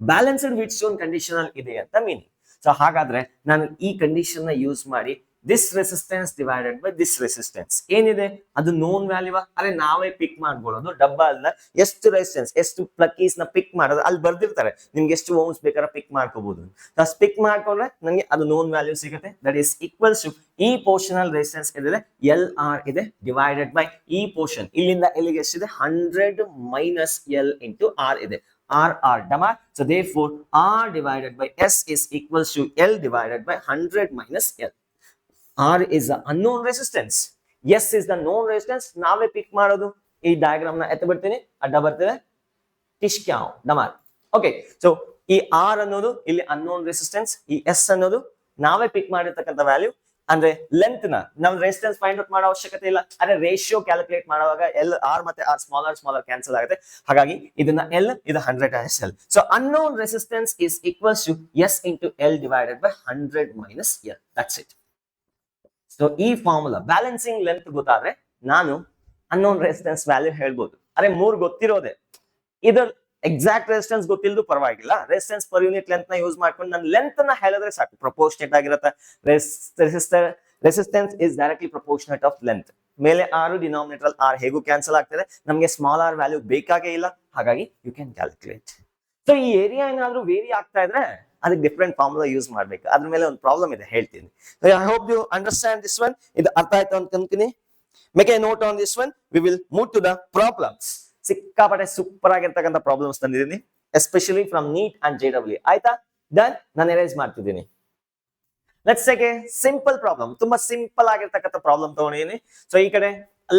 Balanced Wheatstone condition ಅಲ್ಲಿ ಇದೆ ಅಂತ ಮೀನಿಂಗ್. ಸೊ ಹಾಗಾದ್ರೆ ನಾನು ಈ ಕಂಡೀಷನ್ ನ ಯೂಸ್ ಮಾಡಿ this resistance divided by this resistance ಏನಿದೆ ಅದು ನೋನ್ ವ್ಯಾಲ್ಯೂ ಅರೆ ನಾವೇ ಪಿಕ್ ಮಾಡ್ಕೊಳ್ಳೋದು ಡಬ್ಬ ಅಲ್ಲ ಎಷ್ಟು ರೆಸಿಸ್ಟೆನ್ಸ್ ಎಷ್ಟು ಪ್ಲಕ್ಕೀಸ್ ನ ಪಿಕ್ ಮಾಡೋದು ಅಲ್ಲಿ ಬರ್ದಿರ್ತಾರೆ ನಿಮ್ಗೆ ಎಷ್ಟು ಓಮ್ಸ್ ಬೇಕಾದ್ರೆ ಪಿಕ್ ಮಾಡ್ಕೋಬಹುದು ಪಿಕ್ ಮಾಡ್ಕೊಂಡ್ರೆ ನಂಗೆ ಅದು ನೋನ್ ವ್ಯಾಲ್ಯೂ ಸಿಗುತ್ತೆ ದಟ್ ಈಸ್ ಈಕ್ವಲ್ಸ್ ಟು ಈ ಪೋರ್ಷನಲ್ ರೆಸಿಸ್ಟೆನ್ಸ್ ಇದೆ ಎಲ್ ಆರ್ ಇದೆ ಡಿವೈಡೆಡ್ ಬೈ ಈ ಪೋರ್ಷನ್ ಇಲ್ಲಿಂದ ಎಲ್ಲಿಗೆ ಎಷ್ಟಿದೆ 100 ಮೈನಸ್ ಎಲ್ ಇಂಟು ಆರ್ ಇದೆ R damar. So therefore R divided by S is equals to L divided by 100 minus L. R is the unknown resistance. S is the known resistance. ನಾವೇ ಪಿಕ್ ಮಾಡೋದು ಈ ಡಯಾಗ್ರಾಮ್ ನ ಎತ್ತ ಬರ್ತೀನಿ ಅಡ್ಡ ಬರ್ತಿದೆ ಟಿಶ್ಕ್ಯಾವ್ ಡಮಾರ್ ಓಕೆ ಸೊ ಈ R ಅನ್ನೋದು ಇಲ್ಲಿ unknown resistance ಈ S ಅನ್ನೋದು ನಾವೇ ಪಿಕ್ ಮಾಡಿರ್ತಕ್ಕಂಥ ವ್ಯಾಲ್ಯೂ ಅಂದ್ರೆ ಲೆಂತ್ ನ ನಾವು ರೆಸಿಸ್ಟೆನ್ಸ್ ಫೈಂಡ್ ಔಟ್ ಮಾಡೋ ಅವಶ್ಯಕತೆ ಇಲ್ಲ ಅರೆ ರೇಷಿಯೋ ಕ್ಯಾಲ್ಕುಲೇಟ್ ಮಾಡುವಾಗ ಎಲ್ ಆರ್ ಮತ್ತೆ ಆರ್ ಸ್ಮಾಲರ್ ಕ್ಯಾನ್ಸಲ್ ಆಗುತ್ತೆ ಹಾಗಾಗಿ ಇದನ್ನ ಎಲ್ ಇದು 100 times L so unknown resistance is equals to S into L divided by 100 minus L that's it so ಈ ಫಾರ್ಮುಲಾ ಬ್ಯಾಲೆನ್ಸಿಂಗ್ ಲೆಂತ್ ಗೊತ್ತಾದ್ರೆ ನಾನು ಅನ್ನೋನ್ ರೆಸಿಸ್ಟೆನ್ಸ್ ವ್ಯಾಲ್ಯೂ ಹೇಳ್ಬೋದು ಅರೆ 3 ಗೊತ್ತಿರೋದೆ ಇದ್ರ ಎಕ್ಸಾಕ್ಟ್ ರೆಸಿಸ್ಟೆನ್ಸ್ ಗೊತ್ತಿಲ್ಲದು ಪರವಾಗಿಲ್ಲ ರೆಸಿಸ್ಟೆನ್ಸ್ ಪರ್ ಯೂನಿಟ್ ಲೆಂತ್ ನ ಯೂಸ್ ಮಾಡ್ಕೊಂಡು ನಾನು ಲೆಂತ್ ನ ಹೇಳಿದ್ರೆ ಸಾಕು ಪ್ರಪೋರ್ಷನೇಟ್ ಆಗಿರುತ್ತೆ resistance is directly proportionate of length ಮೇಲೆ ಆರ್ ಡಿನಾಮಿನೇಟರ್ ಆರ್ ಹೇಗೂ ಕ್ಯಾನ್ಸಲ್ ಆಗ್ತದೆ ನಮಗೆ ಸ್ಮಾಲ್ ಆರ್ ವ್ಯಾಲ್ಯೂ ಬೇಕಾಗೇ ಇಲ್ಲ ಹಾಗಾಗಿ ಯು ಕ್ಯಾನ್ ಕ್ಯಾಲ್ಕುಲೇಟ್ ಸೊ ಈ ಏರಿಯಾ ಏನಾದ್ರೂ ವೇರಿ ಆಗ್ತಾ ಇದ್ರೆ ಅದಕ್ಕೆ ಡಿಫ್ರೆಂಟ್ ಫಾರ್ಮುಲಾ ಯೂಸ್ ಮಾಡ್ಬೇಕು ಅದ್ರ ಮೇಲೆ ಒಂದು ಪ್ರಾಬ್ಲಮ್ ಇದೆ ಹೇಳ್ತೀನಿ I hope you understand this one ಇದು ಅರ್ಥ ಆಯ್ತು ಅಂತ ಅನ್ತೀನಿ make a note on this one we will move to the problems ಸಿಕ್ಕಾಪಟ್ಟೆ ಸೂಪರ್ ಆಗಿರ್ತಕ್ಕಂಥ ಪ್ರಾಬ್ಲಮ್ಸ್ ತಂದಿದ್ದೀನಿ especially from NEET and JEE ಆಯ್ತಾ ಡನ್ ನಾನು ಎರೇಸ್ ಮಾಡ್ತಿದ್ದೀನಿ let's take a simple problem ತುಂಬಾ ಸಿಂಪಲ್ ಆಗಿರ್ತಕ್ಕಂಥ ಪ್ರಾಬ್ಲಮ್ ತಗೊಂಡಿದ್ದೀನಿ ಸೊ ಈ ಕಡೆ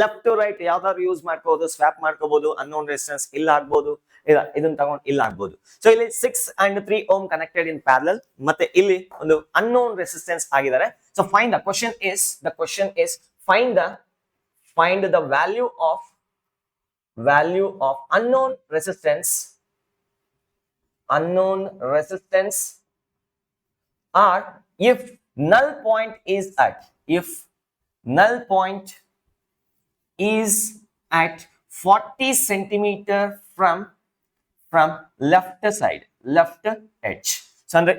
ಲೆಫ್ಟ್ ಟು ರೈಟ್ ಯಾವ್ದಾದ್ರು ಯೂಸ್ ಮಾಡ್ಕೋಬಹುದು ಸ್ವ್ಯಾಪ್ ಮಾಡ್ಕೋಬಹುದು ಅನ್ನೋನ್ ರೆಸಿಸ್ಟೆನ್ಸ್ ಇಲ್ಲ ಆಗ್ಬಹುದು ಇದನ್ನ ತಗೊಂಡು ಇಲ್ಲ ಆಗ್ಬಹುದು ಸೊ ಇಲ್ಲಿ 6 and 3 ohm connected in parallel ಮತ್ತೆ ಇಲ್ಲಿ ಒಂದು ಅನ್ನೋನ್ ರೆಸಿಸ್ಟೆನ್ಸ್ ಆಗಿದ್ದಾರೆ so find the question is find the value of unknown resistance or if null point is at 40 centimeter from left edge so andre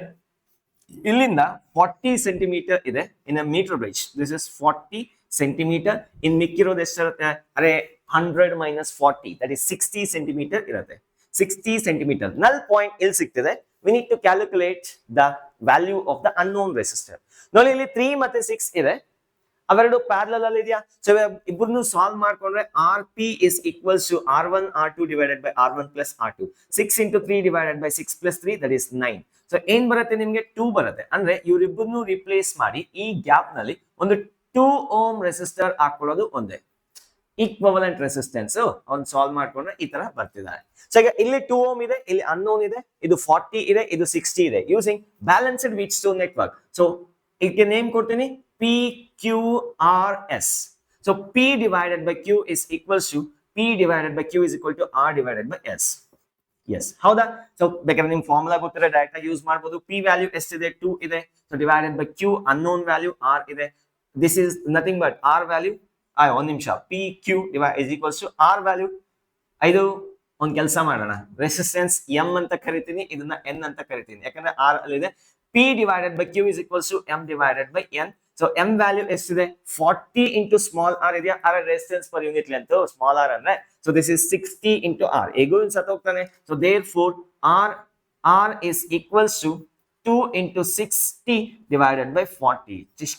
illinda 40 centimeter ide in a meter bridge this is 40 centimeter in ಮಿಕ್ಕಿರೋದು ಎಷ್ಟಿರುತ್ತೆ ಅರೆ 100 minus 40 that is 60 centimeter ಇರುತ್ತೆ 60 centimeter null point ಇಲ್ಲಿ ಸಿಗ್ತಿದೆ we need to calculate the value of the unknown resistor ನೋಡಿ ಇಲ್ಲಿ 3 ಮತ್ತೆ 6 ಇದೆ ಅವೆರಡು ಪ್ಯಾರಲಲ್ ಅಲ್ಲಿ ಇದೆಯಾ ಸೊ ಇಬ್ಬರನ್ನು ಸಾಲ್ವ್ ಮಾಡ್ಕೊಂಡ್ರೆ RP is equals to R1 R2 divided by R1 plus R2 6 into 3 divided by 6 plus 3 that is 9 so ಏನ್ ಬರುತ್ತೆ ನಿಮ್ಗೆ 2 ಬರುತ್ತೆ ಅಂದ್ರೆ ಇವರಿಬ್ಬರನ್ನು ರಿಪ್ಲೇಸ್ ಮಾಡಿ ಈ ಗ್ಯಾಪ್ ನಲ್ಲಿ ಒಂದು 2 ohm ರೆಸಿಸ್ಟರ್ ಹಾಕೊಳ್ಳೋದು ಒಂದೇ ಈಕ್ವಲೆಂಟ್ ರೆಸಿಸ್ಟೆನ್ಸ್ ಅವ್ನು ಸಾಲ್ವ್ ಮಾಡ್ಕೊಂಡ್ರೆ ಈ ತರ ಬರ್ತಿದ್ದಾರೆ ಸೊ ಈಗ ಇಲ್ಲಿ 2 ohm ಇದೆ ಇಲ್ಲಿ ಅನ್ನೋನ್ ಇದೆ ಇದು 40 ಇದೆ ಇದು 60 ಇದೆ using balanced Wheatstone network so ಇದಕ್ಕೆ ನೇಮ್ ಕೊಡ್ತೀನಿ PQRS so P divided by Q is equals to P divided by Q is equal to R divided by S yes ಹೌದಾ ಸೊ ಬೇಕಾದ್ರೆ ನಿಮ್ ಫಾರ್ಮುಲಾ ಗೊತ್ತಿರೋ ಡೈರೆಕ್ಟ್ ಆಗಿ ಯೂಸ್ ಮಾಡಬಹುದು P ವ್ಯಾಲ್ಯೂ ಎಷ್ಟಿದೆ 2 ಇದೆ so divided by Q unknown value R ಇದೆ this is nothing but R value ಒಂದು ನಿಮಿಷ PQ is equals to R value ಇದು ಒಂದು ಕೆಲಸ ಮಾಡೋಣ ರೆಸಿಸ್ಟೆನ್ಸ್ M ಅಂತ ಕರಿತೀನಿ ಇದನ್ನ N ಅಂತ ಕರಿತೀನಿ ಯಾಕಂದ್ರೆ R ಅಲ್ಲಿ ಇದೆ P divided by Q is equals to M divided by N so M value ಎಷ್ಟಿದೆ 40 into small r ಇದೆಯಾ R resistance per unit length small r ಅಂದ್ರೆ so this is 60 into R ಹೇಗೂ ಸತ್ತ ಹೋಗ್ತಾನೆ so therefore R is equals to 2 into 60 divided by 40 tish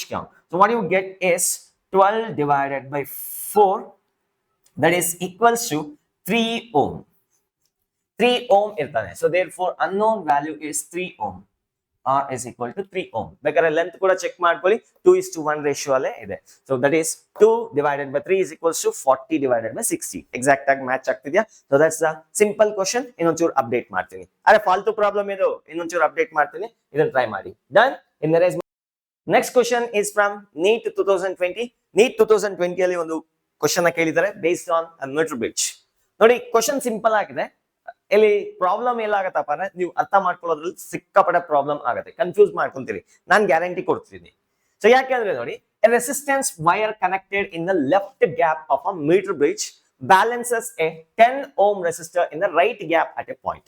count so what you get is 12 divided by 4 that is equals to 3 ohm 3 ohm irtane so therefore unknown value is 3 ohm R is equal to 3 ohm ಬೇಕಾದ್ರೆ ಲೆಂತ್ ಕೂಡ ಚೆಕ್ ಮಾಡ್ಕೊಳ್ಳಿ 2:1 ರೇಷಿಯೋ ಅಲ್ಲೇ ಇದೆ so that is 2 divided by 3 is equals to 40 divided by 60 exact ಆಗಿ ಮ್ಯಾಚ್ ಆಗ್ತಿದ್ಯಾ so that's the simple question ಇನ್ನೊಂಚೂರು ಅಪ್ಡೇಟ್ ಮಾಡ್ತೀನಿ ಅರೆ ಫಾಲ್ತು ಪ್ರಾಬ್ಲಮ್ ಇದು ಇನ್ನೊಂಚೂರು ಅಪ್ಡೇಟ್ ಮಾಡ್ತೀನಿ ಇದನ್ನ ಟ್ರೈ ಮಾಡಿ done in the next question is from NEET 2020 NEET 2020 ಅಲ್ಲಿ ಒಂದು ಕ್ವೆಶ್ಚನ್ ನ ಕೇಳಿದ್ದಾರೆ based on a meter bridge ನೋಡಿ ಕ್ವೆಶ್ಚನ್ ಸಿಂಪಲ್ ಆಗಿದೆ ಇಲ್ಲಿ ಪ್ರಾಬ್ಲಮ್ ಎಲ್ಲಾಗತ್ತಪ್ಪ ಅಂದ್ರೆ ನೀವು ಅರ್ಥ ಮಾಡ್ಕೊಳ್ಳೋದ್ರಲ್ಲಿ ಸಿಕ್ಕಾಪಟ್ಟೆ ಪ್ರಾಬ್ಲಮ್ ಆಗುತ್ತೆ ಕನ್ಫ್ಯೂಸ್ ಮಾಡ್ಕೊಂತೀರಿ ನಾನು ಗ್ಯಾರಂಟಿ ಕೊಡ್ತೀನಿ ಸೊ ಯಾಕೆಂದ್ರೆ ನೋಡಿ a resistance wire connected in the left gap of a meter bridge balances a 10 ohm resistor in the right gap at a point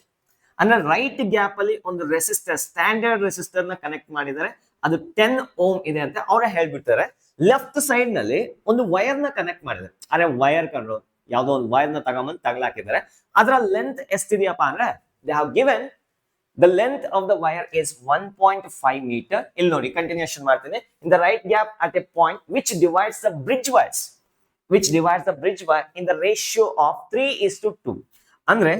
ಅಂದ್ರೆ ರೈಟ್ ಗ್ಯಾಪ್ ಅಲ್ಲಿ ಒಂದು ರೆಸಿಸ್ಟರ್ ಸ್ಟ್ಯಾಂಡರ್ಡ್ ರೆಸಿಸ್ಟರ್ ನ ಕನೆಕ್ಟ್ ಮಾಡಿದರೆ ಅದು 10 ಓಮ್ ಇದೆ ಅಂತ ಅವರೇ ಹೇಳ್ಬಿಡ್ತಾರೆ. ಲೆಫ್ಟ್ ಸೈಡ್ ನಲ್ಲಿ ಒಂದು ವೈರ್ ನ ಕನೆಕ್ಟ್ ಮಾಡಿದ್ದಾರೆ. ಅರೆ ವೈರ್ ಕಂಡು ಯಾವ್ದೋ ಒಂದು ವೈರ್ ನ ತಗೊಂಬಂದು ತಗಲಾಕಿದ್ದಾರೆ. ಅದರ ಲೆಂತ್ ಎಷ್ಟಿದೆಯಪ್ಪ ಅಂದ್ರೆ they have given the length of the wire is 1.5 meter. ಇಲ್ಲಿ ನೋಡಿ ಕಂಟಿನ್ಯೂಷನ್ ಮಾಡ್ತೀನಿ. In the right gap at a point which divides the bridge wires in the ratio of 3:2. ಅಂದ್ರೆ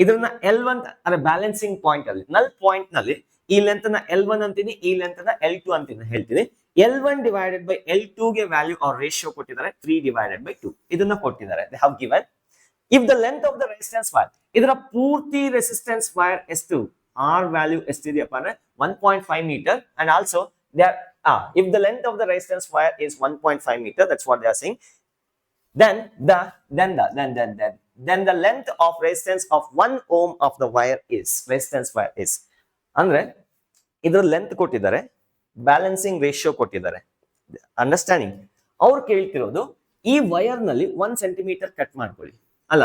ಇದನ್ನ L1 ಅಂದ್ರೆ ಬ್ಯಾಲೆನ್ಸಿಂಗ್ ಪಾಯಿಂಟ್ ಅಲ್ಲಿ ನಲ್ ಪಾಯಿಂಟ್ ನಲ್ಲಿ ಈ ಲೆಂತ್ ನ L1 ಅಂತೀನಿ, ಈ ಲೆಂತ್ ನ L2 ಅಂತೀನಿ ಹೇಳ್ತೀನಿ. L1 divided by L2 ಗೆ ವ್ಯಾಲ್ಯೂ ಆರ್ ರೇಷಿಯೋ ಕೊಟ್ಟಿದ್ದಾರೆ 3 divided by 2 ಇದನ್ನ ಕೊಟ್ಟಿದ್ದಾರೆ. They have given if the length of the resistance wire ಇದರ ಪೂರ್ತಿ ರೆಸಿಸ್ಟೆನ್ಸ್ ವೈರ್ ಎಷ್ಟು R value ಎಷ್ಟಿದೆಯಪ್ಪ ಅಂದ್ರೆ 1.5 meter, and also there if the length of the resistance wire is 1.5 meter, that's what they are saying, then the length of resistance of 1 ohm of the wire is resistance wire is ಅಂದ್ರೆ ಇದರ ಲೆಂತ್ ಕೊಟ್ಟಿದ್ದಾರೆ, ಬ್ಯಾಲೆನ್ಸಿಂಗ್ ರೇಷಿಯೋ ಕೊಟ್ಟಿದ್ದಾರೆ. ಅಂಡರ್ಸ್ಟ್ಯಾಂಡಿಂಗ್ ಅವ್ರು ಕೇಳ್ತಿರೋದು ಈ ವೈರ್ ನಲ್ಲಿ 1 ಸೆಂಟಿಮೀಟರ್ ಕಟ್ ಮಾಡ್ಕೊಳ್ಳಿ. ಅಲ್ಲ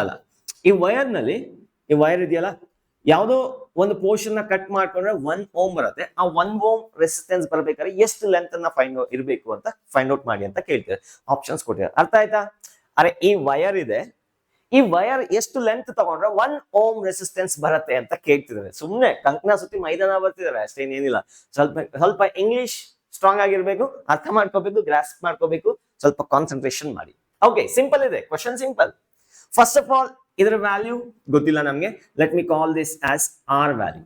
ಈ ವೈರ್ ಇದೆಯಲ್ಲ ಯಾವುದೋ ಒಂದು ಪೋರ್ಷನ್ ನ ಕಟ್ ಮಾಡ್ಕೊಂಡ್ರೆ 1 ಓಮ್ ಬರುತ್ತೆ. ಆ 1 ಓಮ್ ರೆಸಿಸ್ಟೆನ್ಸ್ ಬರ್ಬೇಕಾದ್ರೆ ಎಷ್ಟು ಲೆಂತ್ ಅನ್ನ ಇರಬೇಕು ಅಂತ ಫೈಂಡ್ ಔಟ್ ಮಾಡಿ ಅಂತ ಕೇಳ್ತಾರೆ. ಆಪ್ಷನ್ಸ್ ಕೊಟ್ಟಿದ್ದಾರೆ. ಅರ್ಥ ಆಯ್ತಾ? ಅರೆ ಈ ವೈರ್ ಇದೆ, ಈ ವೈರ್ ಎಷ್ಟು ಲೆಂತ್ ತಗೊಂಡ್ರೆ 1 ಓಮ್ ರೆಸಿಸ್ಟೆನ್ಸ್ ಬರುತ್ತೆ ಅಂತ ಕೇಳ್ತಿದ್ದಾರೆ. ಸುಮ್ನೆ ಕಂಕಣ ಸುತ್ತಿ ಮೈದಾನ ಬರ್ತಿದ್ದಾರೆ ಅಷ್ಟೇನೇನಿಲ್ಲ. ಸ್ವಲ್ಪ ಇಂಗ್ಲಿಷ್ ಸ್ಟ್ರಾಂಗ್ ಆಗಿರ್ಬೇಕು, ಅರ್ಥ ಮಾಡ್ಕೋಬೇಕು, ಗ್ರಾಸ್ಪ್ ಮಾಡ್ಕೋಬೇಕು, ಸ್ವಲ್ಪ ಕಾನ್ಸಂಟ್ರೇಷನ್ ಮಾಡಿ. ಓಕೆ, ಸಿಂಪಲ್ ಇದೆ question, simple. First of all ಇದರ ವ್ಯಾಲ್ಯೂ ಗೊತ್ತಿಲ್ಲ ನಮ್ಗೆ. Let me call this as R value.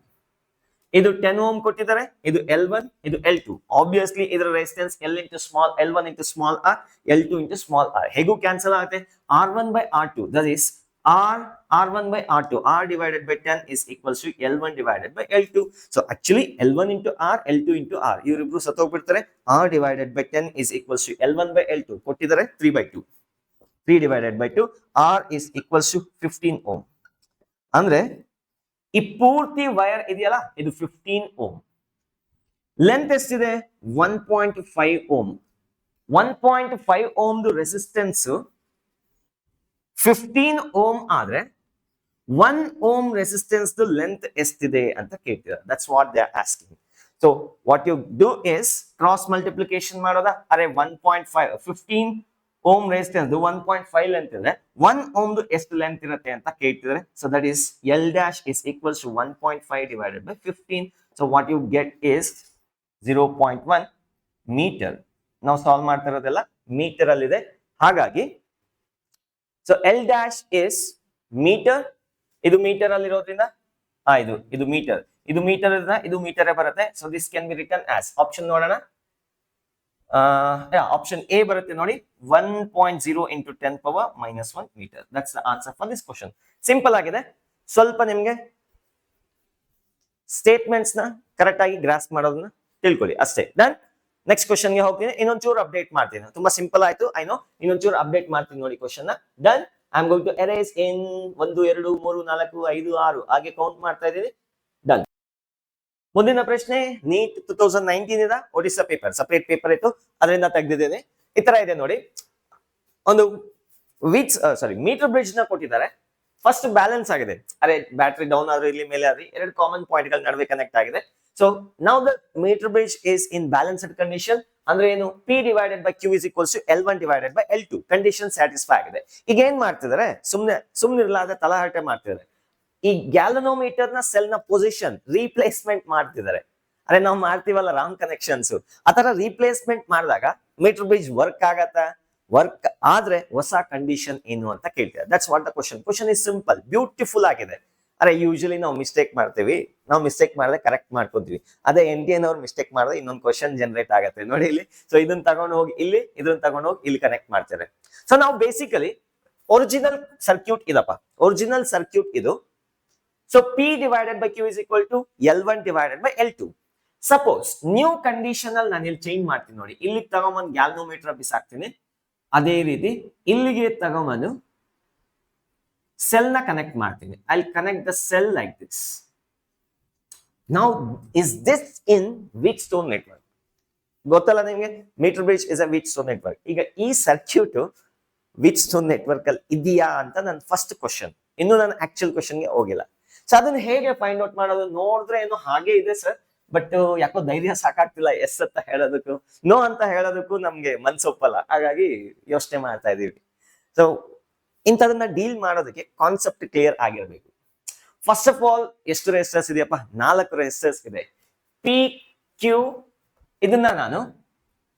ಇದು 10 ಓಮ್ ಕೊಟ್ಟಿದ್ದಾರೆ, ಇದು L1, ಇದು L2. ಆಬ್ವಿಯಸ್ಲಿ ಇದರ resistance L1 into small r, L2 into small r. ಹೇಗೂ ಕ್ಯಾನ್ಸಲ್ ಆಗುತ್ತೆ. R1 by R2, that is R1 by R2, R divided by 10 is equals to L1 divided by L2. So actually L1 into R, L2 into R ಇವರಿಬ್ರು ಸತ್ತೋಗ್ಬಿಡ್ತಾರೆ. R divided by 10 is equals to L1 by L2 ಕೊಟ್ಟಿದ್ದಾರೆ 3/2. 3 divided by 2, R is equals to 15 ohm. ಅಂದ್ರೆ ಈ ಪೂರ್ತಿ ವೈರ್ ಇದೆಯಲ್ಲ ಇದು 15 ಓಮ್. ಲೆಂತ್ ಎಷ್ಟಿದೆ 1.5 ಓಮ್. 1.5 ಓಮ್ ರೆಸಿಸ್ಟೆನ್ಸ್ 15 ಓಮ್ ಆದ್ರೆ 1 ಓಮ್ ರೆಸಿಸ್ಟೆನ್ಸ್ ಲೆಂತ್ ಎಷ್ಟಿದೆ ಅಂತ ಕೇಳ್ತಿದ್ದಾರೆ. That's what they are asking. So what you do is cross multiplication ಮಾಡೋದಾ. ಅರೆ 1.5 15 ಓಮ್ ರೆಸಿಸ್ಟೆನ್ಸ್ 1.5 ಲೆಂತ್ ಇದೆ, 1 ಓಮ್ ಎಷ್ಟು ಲೆಂತ್ ಇರುತ್ತೆ ಅಂತ ಕೇಳ್ತಿದ್ದಾರೆ. So that is L dash is equals to 1.5 divided by 15. So what you get is 0.1 meter. ನಾವು ಸಾಲ್ವ್ ಮಾಡ್ತಾ ಇರೋದೆಲ್ಲ ಮೀಟರ್ ಅಲ್ಲಿ ಇದೆ. ಹಾಗಾಗಿ so L dash is metre. ಇದು ಮೀಟರ್ ಅಲ್ಲಿ ಇರೋದ್ರಿಂದ ಇದು ಮೀಟರ್, ಇದು ಮೀಟರ್ ಇದು ಮೀಟರೇ ಬರುತ್ತೆ. So this can be written as option ನೋಡೋಣ. ಆಪ್ಷನ್ ಎ ಬರುತ್ತೆ ನೋಡಿ, 1.0 into 10 power minus 1 meter. That's the answer for this question. Simple ಆಗಿದೆ. ಸ್ವಲ್ಪ ನಿಮ್ಗೆ ಸ್ಟೇಟ್ಮೆಂಟ್ಸ್ ನ ಕರೆಕ್ಟ್ ಆಗಿ ಗ್ರಾಸ್ಪ್ ಮಾಡೋದನ್ನ ತಿಳ್ಕೊಳ್ಳಿ ಅಷ್ಟೇ. ದೆನ್ ನೆಕ್ಸ್ಟ್ ಕ್ವಶನ್ ಗೆ ಹೋಗ್ತೀನಿ. ಇನ್ನೊಂಚೂರು ಅಪ್ಡೇಟ್ ಮಾಡ್ತೀನಿ. ತುಂಬಾ ಸಿಂಪಲ್ ಆಯ್ತು, ಐ ನೋ. ಇನ್ನೊಂಚೂರು ಅಪ್ಡೇಟ್ ಮಾಡ್ತೀನಿ ನೋಡಿ ಕ್ವಶನ್ ನ. Then I am going to erase in 1 2 3 4 5 6 ಹಾಗೆ ಕೌಂಟ್ ಮಾಡ್ತಾ ಇದ್ದೀನಿ. ಡನ್. ಮುಂದಿನ ಪ್ರಶ್ನೆ ನೀಟ್ 2019 ಇದ ಒಡಿಸ್ಸಾ ಪೇಪರ್, ಸಪರೇಟ್ ಪೇಪರ್ ಇತ್ತು, ಅದರಿಂದ ತೆಗೆದಿದ್ದೇನೆ. ಈ ತರ ಇದೆ ನೋಡಿ. ಒಂದು ಮೀಟರ್ ಬ್ರಿಡ್ಜ್ ನ ಕೊಟ್ಟಿದ್ದಾರೆ. ಫಸ್ಟ್ ಬ್ಯಾಲೆನ್ಸ್ ಆಗಿದೆ. ಅರೆ ಬ್ಯಾಟರಿ ಡೌನ್ ಆದ್ರೆ ಇಲ್ಲಿ ಮೇಲೆ ಆದ್ರೆ ಎರಡು ಕಾಮನ್ ಪಾಯಿಂಟ್ ಗಳ ನಡುವೆ ಕನೆಕ್ಟ್ ಆಗಿದೆ. So now the metre bridge is in balanced condition. ಅಂದ್ರೆ ಏನು, P divided by Q is equals to L1 divided by L2. Condition satisfy ಆಗಿದೆ. ಈಗ ಏನ್ ಮಾಡ್ತಿದ್ದಾರೆ, ಸುಮ್ನೆ ಇರ್ಲಾದ ತಲಹರಟೆ ಮಾಡ್ತಿದ್ದಾರೆ. ಈ ಗ್ಯಾಲನೋಮೀಟರ್ ನ ಸೆಲ್ ನ ಪೊಸಿಷನ್ ರೀಪ್ಲೇಸ್ಮೆಂಟ್ ಮಾಡ್ತಿದ್ದಾರೆ. ಅರೆ ನಾವು ಮಾಡ್ತೀವಲ್ಲ ರಾಂಗ್ ಕನೆಕ್ಷನ್ಸ್, ಆತರ ರೀಪ್ಲೇಸ್ಮೆಂಟ್ ಮಾಡಿದಾಗ ಮೀಟರ್ ಬ್ರಿಡ್ಜ್ ವರ್ಕ್ ಆಗತ್ತಾ? ವರ್ಕ್ ಆದ್ರೆ ಹೊಸ ಕಂಡೀಷನ್ ಏನು ಅಂತ ಕೇಳ್ತಾರೆ. That's what the question. Question is simple, beautiful ಆಗಿದೆ. ಅರೆ ಯೂಶಲಿ ನಾವು ಮಿಸ್ಟೇಕ್ ಮಾಡ್ತೀವಿ, ನಾವು ಮಿಸ್ಟೇಕ್ ಮಾಡಿದ್ರೆ ಕರೆಕ್ಟ್ ಮಾಡ್ಕೊಂತೀವಿ. ಅದೇ NTN ಅವ್ರು ಮಿಸ್ಟೇಕ್ ಮಾಡಿದ್ರೆ ಇನ್ನೊಂದು ಕ್ವಶನ್ ಜನರೇಟ್ ಆಗುತ್ತೆ ನೋಡಿ ಇಲ್ಲಿ. ಸೊ ಇದನ್ನ ತಗೊಂಡು ಹೋಗಿ ಇಲ್ಲಿ, ಇದನ್ನ ತಗೊಂಡು ಹೋಗಿ ಇಲ್ಲಿ ಕನೆಕ್ಟ್ ಮಾಡ್ತಾರೆ. ಸೊ ನಾವು ಬೇಸಿಕಲಿ ಒರಿಜಿನಲ್ ಸರ್ಕ್ಯೂಟ್ ಇದಪ್ಪ, ಒರಿಜಿನಲ್ ಸರ್ಕ್ಯೂಟ್ ಇದು. So P divided by Q is equal to L1 divided by L2. Suppose new condition ಅಲ್ಲಿ ನಾನು ಇಲ್ಲಿ ಚೇಂಜ್ ಮಾಡ್ತೀನಿ ನೋಡಿ. ಇಲ್ಲಿಗೆ ತಗೊಂಬಂದು ಗ್ಯಾಲ್ನೋಮೀಟರ್ ಬಿಸಾಕ್ತೀನಿ. ಅದೇ ರೀತಿ ಇಲ್ಲಿಗೆ ತಗೊಂಬಂದು ಸೆಲ್ ನ ಕನೆಕ್ಟ್ ಮಾಡ್ತೀನಿ. I connect the cell like this. Now is this in Wheatstone network? ಗೊತ್ತಲ್ಲ ನಿಮ್ಗೆ, metre bridge is a Wheatstone network. ಈಗ ಈ ಸರ್ಕ್ಯೂಟ್ ವೀಟ್ಸ್ಟೋನ್ ನೆಟ್ವರ್ಕ್ ಅಲ್ಲಿ ಇದೆಯಾ ಅಂತ ನನ್ನ ಫಸ್ಟ್ ಕ್ವಶನ್. ಇನ್ನು ನಾನು ಆಕ್ಚುಯಲ್ ಕ್ವಶನ್ಗೆ ಹೋಗಿಲ್ಲ. ಸೊ ಅದನ್ನ ಹೇಗೆ ಫೈಂಡ್ ಔಟ್ ಮಾಡೋದು ನೋಡಿದ್ರೆ ಏನು ಹಾಗೆ ಇದೆ ಸರ್, ಬಟ್ ಯಾಕೋ ಧೈರ್ಯ ಸಾಕಾಗ್ತಿಲ್ಲ ಎಸ್ ಅಂತ ಹೇಳೋದಕ್ಕೂ, ನೋ ಅಂತ ಹೇಳೋದಕ್ಕೂ ನಮ್ಗೆ ಮನ್ಸೊಪ್ಪಲ್ಲ. ಹಾಗಾಗಿ ಯೋಚನೆ ಮಾಡ್ತಾ ಇದೀವಿ. ಸೊ ಇಂಥದನ್ನ ಡೀಲ್ ಮಾಡೋದಕ್ಕೆ ಕಾನ್ಸೆಪ್ಟ್ ಕ್ಲಿಯರ್ ಆಗಿರ್ಬೇಕು. ಫಸ್ಟ್ ಆಫ್ ಆಲ್ ಎಷ್ಟು ರೆಸಿಸ್ಟರ್ಸ್ ಇದೆಯಪ್ಪ? 4 ರೆಸಿಸ್ಟರ್ಸ್ ಇದೆ. ಪಿ ಕ್ಯೂ ಇದನ್ನ ನಾನು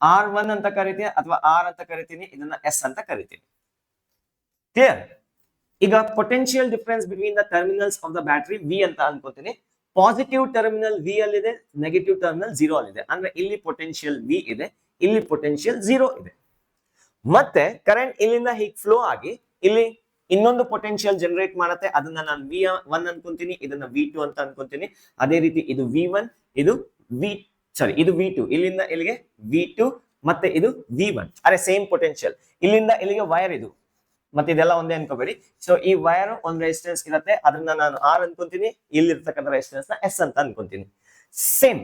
R1 ಅಂತ ಕರಿತೀನಿ ಅಥವಾ R ಅಂತ ಕರಿತೀನಿ, ಇದನ್ನ ಎಸ್ ಅಂತ ಕರಿತೀನಿ. ಕ್ಲಿಯರ್? ಈಗ potential difference between the terminals of the battery V ಅಂತ ಅನ್ಕೋತೀನಿ. ಪಾಸಿಟಿವ್ ಟರ್ಮಿನಲ್ ವಿ ಅಲ್ಲಿದೆ, ನೆಗೆಟಿವ್ ಟರ್ಮಿನಲ್ 0 ಅಲ್ಲಿದೆ. ಅಂದ್ರೆ ಇಲ್ಲಿ ಪೊಟೆನ್ಶಿಯಲ್ ವಿ ಇದೆ, ಇಲ್ಲಿ ಪೊಟೆನ್ಶಿಯಲ್ 0 ಇದೆ. ಮತ್ತೆ ಕರೆಂಟ್ ಇಲ್ಲಿಂದ ಹೀಗೆ ಫ್ಲೋ ಆಗಿ ಇಲ್ಲಿ ಇನ್ನೊಂದು ಪೊಟೆನ್ಶಿಯಲ್ ಜನರೇಟ್ ಮಾಡುತ್ತೆ. ಅದನ್ನ ನಾನು V1 ಅನ್ಕೊಂತೀನಿ, ಇದನ್ನ V2 ಅಂತ ಅನ್ಕೊಂತೀನಿ. ಅದೇ ರೀತಿ ಇದು V1, ಇದು ಇದು V2, ಇಲ್ಲಿಂದ ಇಲ್ಲಿಗೆ V2, ಮತ್ತೆ ಇದು V1. ಅರೆ ಸೇಮ್ ಪೊಟೆನ್ಶಿಯಲ್. ಇಲ್ಲಿಂದ ಇಲ್ಲಿಗೆ ವೈರ್ ಇದು, ಮತ್ತೆ ಇದೆಲ್ಲ ಒಂದೇ ಅನ್ಕೋಬೇಡಿ. ಸೊ ಈ ವೈರ್ ಒಂದು ರೆಸಿಸ್ಟೆನ್ಸ್ ಇರುತ್ತೆ, ಅದನ್ನ ನಾನು ಆರ್ ಅನ್ಕೊಂತೀನಿ, ಇಲ್ಲಿರ್ತಕ್ಕಂಥ ರೆಸಿಸ್ಟೆನ್ಸ್ ನ ಎಸ್ ಅಂತ ಅನ್ಕೊಂತೀನಿ. ಸೇಮ್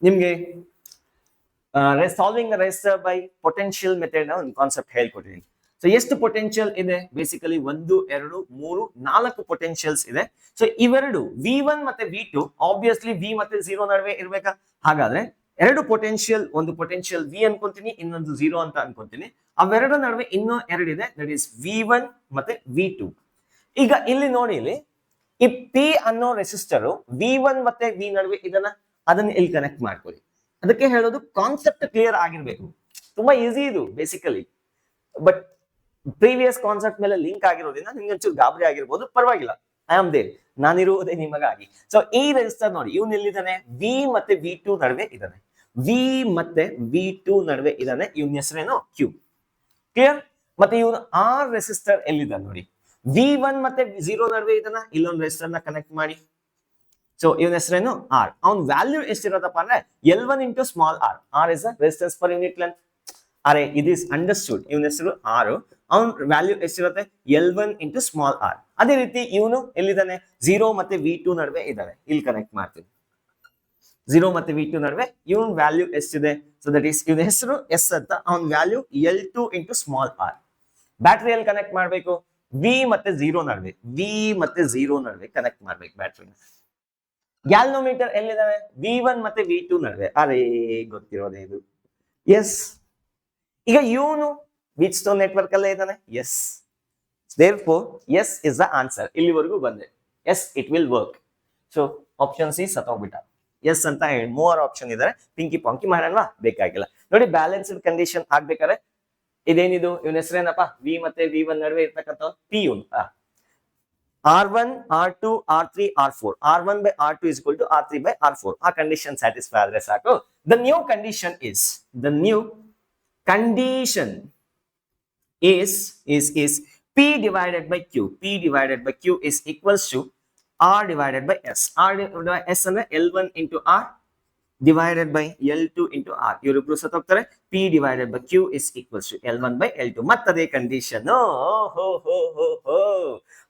ನಿಮ್ಗೆ solving resistor by potential method ನ ಒಂದು ಕಾನ್ಸೆಪ್ಟ್ ಹೇಳ್ಕೊಟ್ಟಿದ್ದೀನಿ. ಸೊ ಎಷ್ಟು ಪೊಟೆನ್ಶಿಯಲ್ ಇದೆ? ಬೇಸಿಕಲಿ 1, 2, 3, 4 ಪೊಟೆನ್ಶಿಯಲ್ಸ್ ಇದೆ. ಸೊ ಇವೆರಡು V1 ಮತ್ತೆ V2 ಆಬ್ವಿಯಸ್ಲಿ V ಮತ್ತೆ 0 ನಡುವೆ ಇರ್ಬೇಕಾ? ಹಾಗಾದ್ರೆ ಎರಡು ಪೊಟೆನ್ಶಿಯಲ್, ಒಂದು ಪೊಟೆನ್ಶಿಯಲ್ V ಅನ್ಕೊಂತೀನಿ, ಇನ್ನೊಂದು 0 ಅಂತ ಅನ್ಕೊಂತೀನಿ. ಅವೆರಡು ನಡುವೆ ಇನ್ನೂ ಎರಡಿದೆ, ದಟ್ ಈಸ್ V1 ಮತ್ತೆ V2. ಈಗ ಇಲ್ಲಿ ನೋಡಿ, ಇಲ್ಲಿ ಈ P ಅನ್ನೋ ರೆಸಿಸ್ಟರ್ V1 ಮತ್ತೆ V ನಡುವೆ ಅದನ್ನ ಇಲ್ಲಿ ಕನೆಕ್ಟ್ ಮಾಡ್ಕೊಳ್ಳಿ. ಅದಕ್ಕೆ ಹೇಳೋದು ಕಾನ್ಸೆಪ್ಟ್ ಕ್ಲಿಯರ್ ಆಗಿರ್ಬೇಕು. ತುಂಬಾ ಈಸಿ ಇದು ಬೇಸಿಕಲಿ, ಬಟ್ ಪ್ರೀವಿಯಸ್ ಕಾನ್ಸೆಪ್ಟ್ ಮೇಲೆ ಲಿಂಕ್ ಆಗಿರೋದ್ರಿಂದ ನಿಮ್ಗೆ ಒಂಚೂರು ಗಾಬರಿ ಆಗಿರ್ಬೋದು, ಪರವಾಗಿಲ್ಲ. ಐ ಆಮ್ ದೇರ್, ನಾನಿರುವುದೇ ನಿಮಗಾಗಿ. ಸೊ ಈ ರೆಸಿಸ್ಟರ್ ನೋಡಿ, ಇವನ್ ಎಲ್ಲಿದ್ದಾನೆ? V ಮತ್ತೆ V2 ನಡುವೆ ಇದ್ದಾನೆ. V ಮತ್ತೆ V2 ನಡುವೆ ಇದ್ದಾನೆ. ಇವನ್ ಹೆಸರೇನು? Q. ಕ್ಲಿಯರ್? ಮತ್ತೆ ಇವನು R ರೆಸಿಸ್ಟರ್ ಎಲ್ಲಿದ್ದಾನೆ ನೋಡಿ, V1 ಮತ್ತೆ 0 ನಡುವೆ ಇದನ್ನ ಇಲ್ಲೊಂದು ರೆಸಿಸ್ಟರ್ ನ ಕನೆಕ್ಟ್ ಮಾಡಿ. ಸೊ ಇವನ ಹೆಸರೇನು? R. ಅವನ್ ವ್ಯಾಲ್ಯೂ ಎಷ್ಟಿರತ್ತಪ್ಪ ಅಂದ್ರೆ L1 into small r. R is a resistance per unit length. ಅರೆ ಇಟ್ ಈಸ್ ಅಂಡರ್ಸ್ಟುಡ್. ಇವನ ಹೆಸರು R. ಅವನ್ ವ್ಯಾಲ್ಯೂ ಎಷ್ಟಿರುತ್ತೆ? L1 into small r. ಅದೇ ರೀತಿ ಇವನು ಎಲ್ಲಿದ್ದಾನೆ? 0 ಮತ್ತೆ V2 ನಡುವೆ ಇದ್ದಾನೆ. ಇಲ್ಲಿ ಕನೆಕ್ಟ್ ಮಾಡ್ತೀನಿ. 0 ಮತ್ತೆ V2 ನಡುವೆ ಇವನ್ ವ್ಯಾಲ್ಯೂ ಎಷ್ಟಿದೆ? ಸೊ ದಟ್ ಈಸ್ ಇವನ ಹೆಸರು ಎಸ್ ಅಂತ, ಅವನ್ value L2 into small r. ಬ್ಯಾಟ್ರಿಯಲ್ಲಿ ಕನೆಕ್ಟ್ ಮಾಡ್ಬೇಕು. V ಮತ್ತೆ 0 ನಡುವೆ, V ಮತ್ತೆ 0 ನಡುವೆ ಕನೆಕ್ಟ್ ಮಾಡ್ಬೇಕು ಬ್ಯಾಟ್ರಿನ. ಗ್ಯಾಲ್ನೋಮೀಟರ್ ಎಲ್ಲಿದ್ದಾನೆ? V1 ಮತ್ತೆ V2 ನಡುವೆ. ಅರೇ ಗೊತ್ತಿರೋದೇ ಇದು. ಎಸ್. ಈಗ ಇವನು ವೀಟ್ಸ್ಟೋನ್ ನೆಟ್ವರ್ಕ್ ಅಲ್ಲೇ ಇದ್ದಾನೆ. S. Therefore S is the answer. ಇಲ್ಲಿವರೆಗೂ ಬಂದೆ. S it will work. So option C ಸತ್ತೋಗ್ಬಿಟ್ಟ. ಎಸ್ ಅಂತ ಹೇಳಿ 3 ಆಪ್ಷನ್ ಇದಾರೆ. ಪಿಂಕಿ ಪಾಂಕಿ ಮಾಡೋಣ ಬೇಕಾಗಿಲ್ಲ. ನೋಡಿ, ಬ್ಯಾಲೆನ್ಸ್ಡ್ ಕಂಡೀಷನ್ ಆಗ್ಬೇಕಾದ್ರೆ ಇದೇನಿದು? ಇವನ ಹೆಸರೇನಪ್ಪ? V ಮತ್ತೆ V1 ನಡುವೆ ಇರ್ತಕ್ಕಂಥ P ಇವನು. R1, R2, R3, R4. R1 by R2 is equal to R3 by R4. ಆ ಕಂಡೀಷನ್ ಸ್ಯಾಟಿಸ್ಫೈ ಆದ್ರೆ ಸಾಕು. The new condition is P divided by Q. P divided by Q is equals to R divided by S. R divided by S ಅಂದ್ರೆ L1 into R divided by L2 into R. ಇವರಿಬ್ರು ಸತ್ತೋಗ್ತಾರೆ. P divided by Q is equals to L1 by L2. ಮತ್ತದೇ ಕಂಡೀಷನ್.